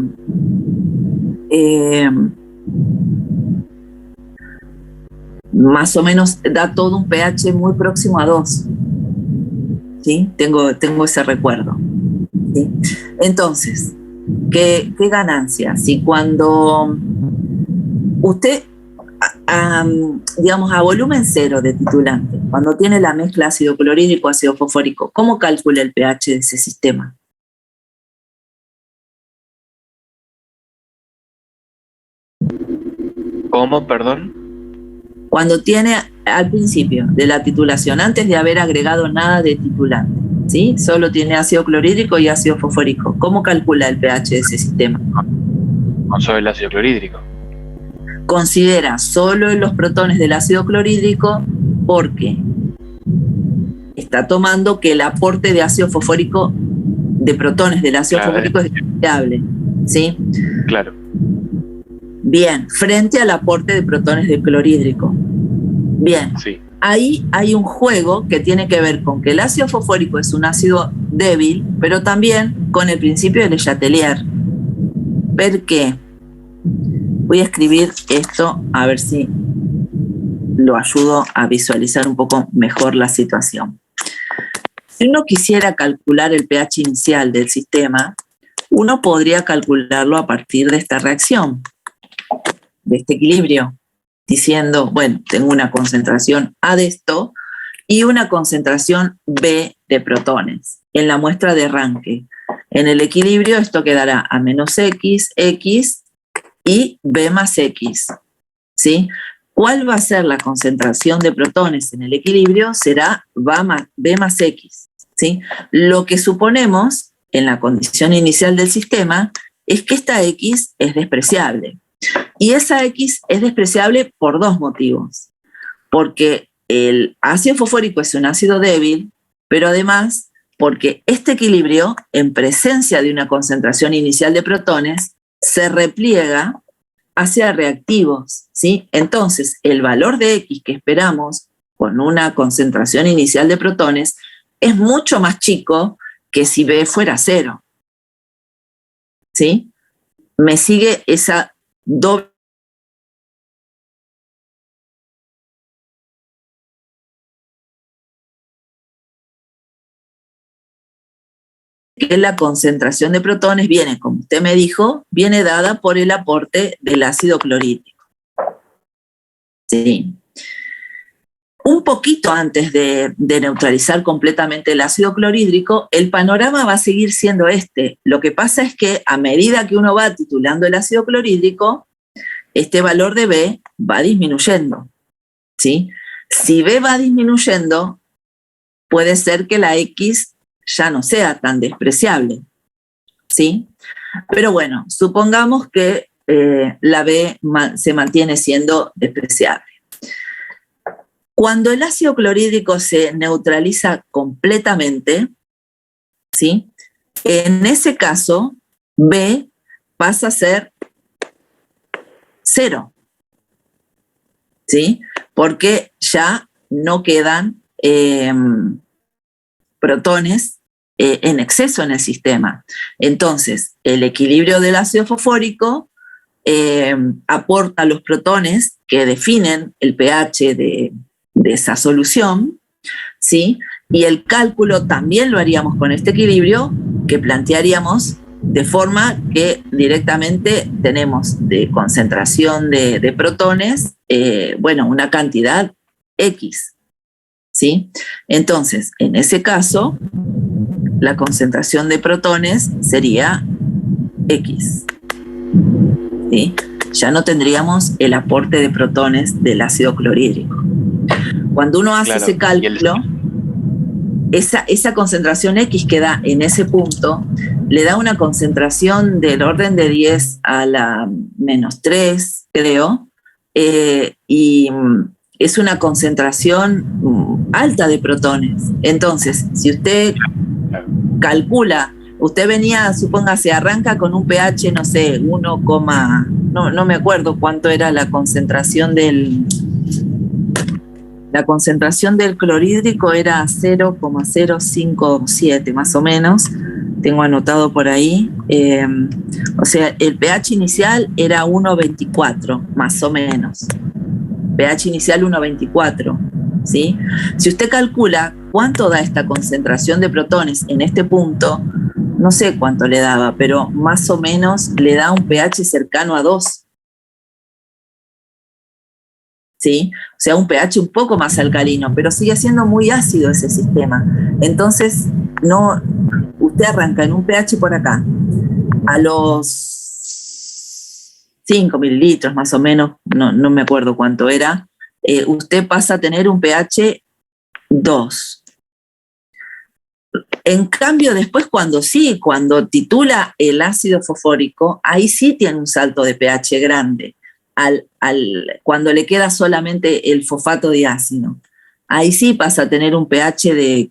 más o menos da todo un pH muy próximo a 2, ¿sí? Tengo ese recuerdo, ¿sí? Entonces, ¿qué ganancia? Si cuando usted, digamos, a volumen cero de titulante, cuando tiene la mezcla ácido clorhídrico, ácido fosfórico, ¿cómo calcula el pH de ese sistema? ¿Cómo, perdón? Cuando tiene al principio de la titulación, antes de haber agregado nada de titulante, ¿sí? Solo tiene ácido clorhídrico y ácido fosfórico. ¿Cómo calcula el pH de ese sistema? Con solo el ácido clorhídrico. Considera solo los protones del ácido clorhídrico porque está tomando que el aporte de ácido fosfórico, de protones del ácido fosfórico, es variable, ¿sí? Claro. Bien, frente al aporte de protones del clorhídrico. Bien, sí. Ahí hay un juego que tiene que ver con que el ácido fosfórico es un ácido débil, pero también con el principio de Le Chatelier. ¿Por qué? Voy a escribir esto a ver si lo ayudo a visualizar un poco mejor la situación. Si uno quisiera calcular el pH inicial del sistema, uno podría calcularlo a partir de esta reacción, de este equilibrio, diciendo, bueno, tengo una concentración A de esto y una concentración B de protones en la muestra de arranque. En el equilibrio esto quedará A menos X, X y B más X, ¿sí? ¿Cuál va a ser la concentración de protones en el equilibrio? Será B más X, ¿sí? Lo que suponemos en la condición inicial del sistema es que esta X es despreciable. Y esa X es despreciable por dos motivos. Porque el ácido fosfórico es un ácido débil, pero además porque este equilibrio, en presencia de una concentración inicial de protones, se repliega hacia reactivos, ¿sí? Entonces, el valor de X que esperamos con una concentración inicial de protones es mucho más chico que si B fuera 0, ¿sí? Me sigue esa doble que la concentración de protones viene, como usted me dijo, viene dada por el aporte del ácido clorhídrico. Sí. Un poquito antes de neutralizar completamente el ácido clorhídrico, el panorama va a seguir siendo este. Lo que pasa es que a medida que uno va titulando el ácido clorhídrico, este valor de B va disminuyendo, ¿sí? Si B va disminuyendo, puede ser que la X ya no sea tan despreciable, ¿sí? Pero bueno, supongamos que la B se mantiene siendo despreciable. Cuando el ácido clorhídrico se neutraliza completamente, ¿sí? En ese caso, B pasa a ser 0, ¿sí? Porque ya no quedan protones en exceso en el sistema. Entonces, el equilibrio del ácido fosfórico aporta los protones que definen el pH de esa solución, ¿sí? Y el cálculo también lo haríamos con este equilibrio que plantearíamos de forma que directamente tenemos de concentración de protones, bueno, una cantidad X, ¿sí? Entonces, en ese caso, la concentración de protones sería X, ¿sí? Ya no tendríamos el aporte de protones del ácido clorhídrico. Cuando uno hace ese cálculo, esa concentración X que da en ese punto le da una concentración del orden de 10 a la menos 3, creo, y es una concentración alta de protones. Entonces, si usted calcula, usted venía, supóngase, arranca con un pH, no sé, 1, no me acuerdo cuánto era la concentración del clorhídrico, era 0,057 más o menos, tengo anotado por ahí. O sea, el pH inicial era 1,24 más o menos. pH inicial 1,24, ¿sí? Si usted calcula cuánto da esta concentración de protones en este punto, no sé cuánto le daba, pero más o menos le da un pH cercano a 2. ¿Sí? O sea, un pH un poco más alcalino, pero sigue siendo muy ácido ese sistema. Entonces, no, usted arranca en un pH por acá, a los 5 mililitros más o menos, no me acuerdo cuánto era, usted pasa a tener un pH 2. En cambio, después cuando titula el ácido fosfórico, ahí sí tiene un salto de pH grande. Cuando le queda solamente el fosfato diácido, ahí sí pasa a tener un pH de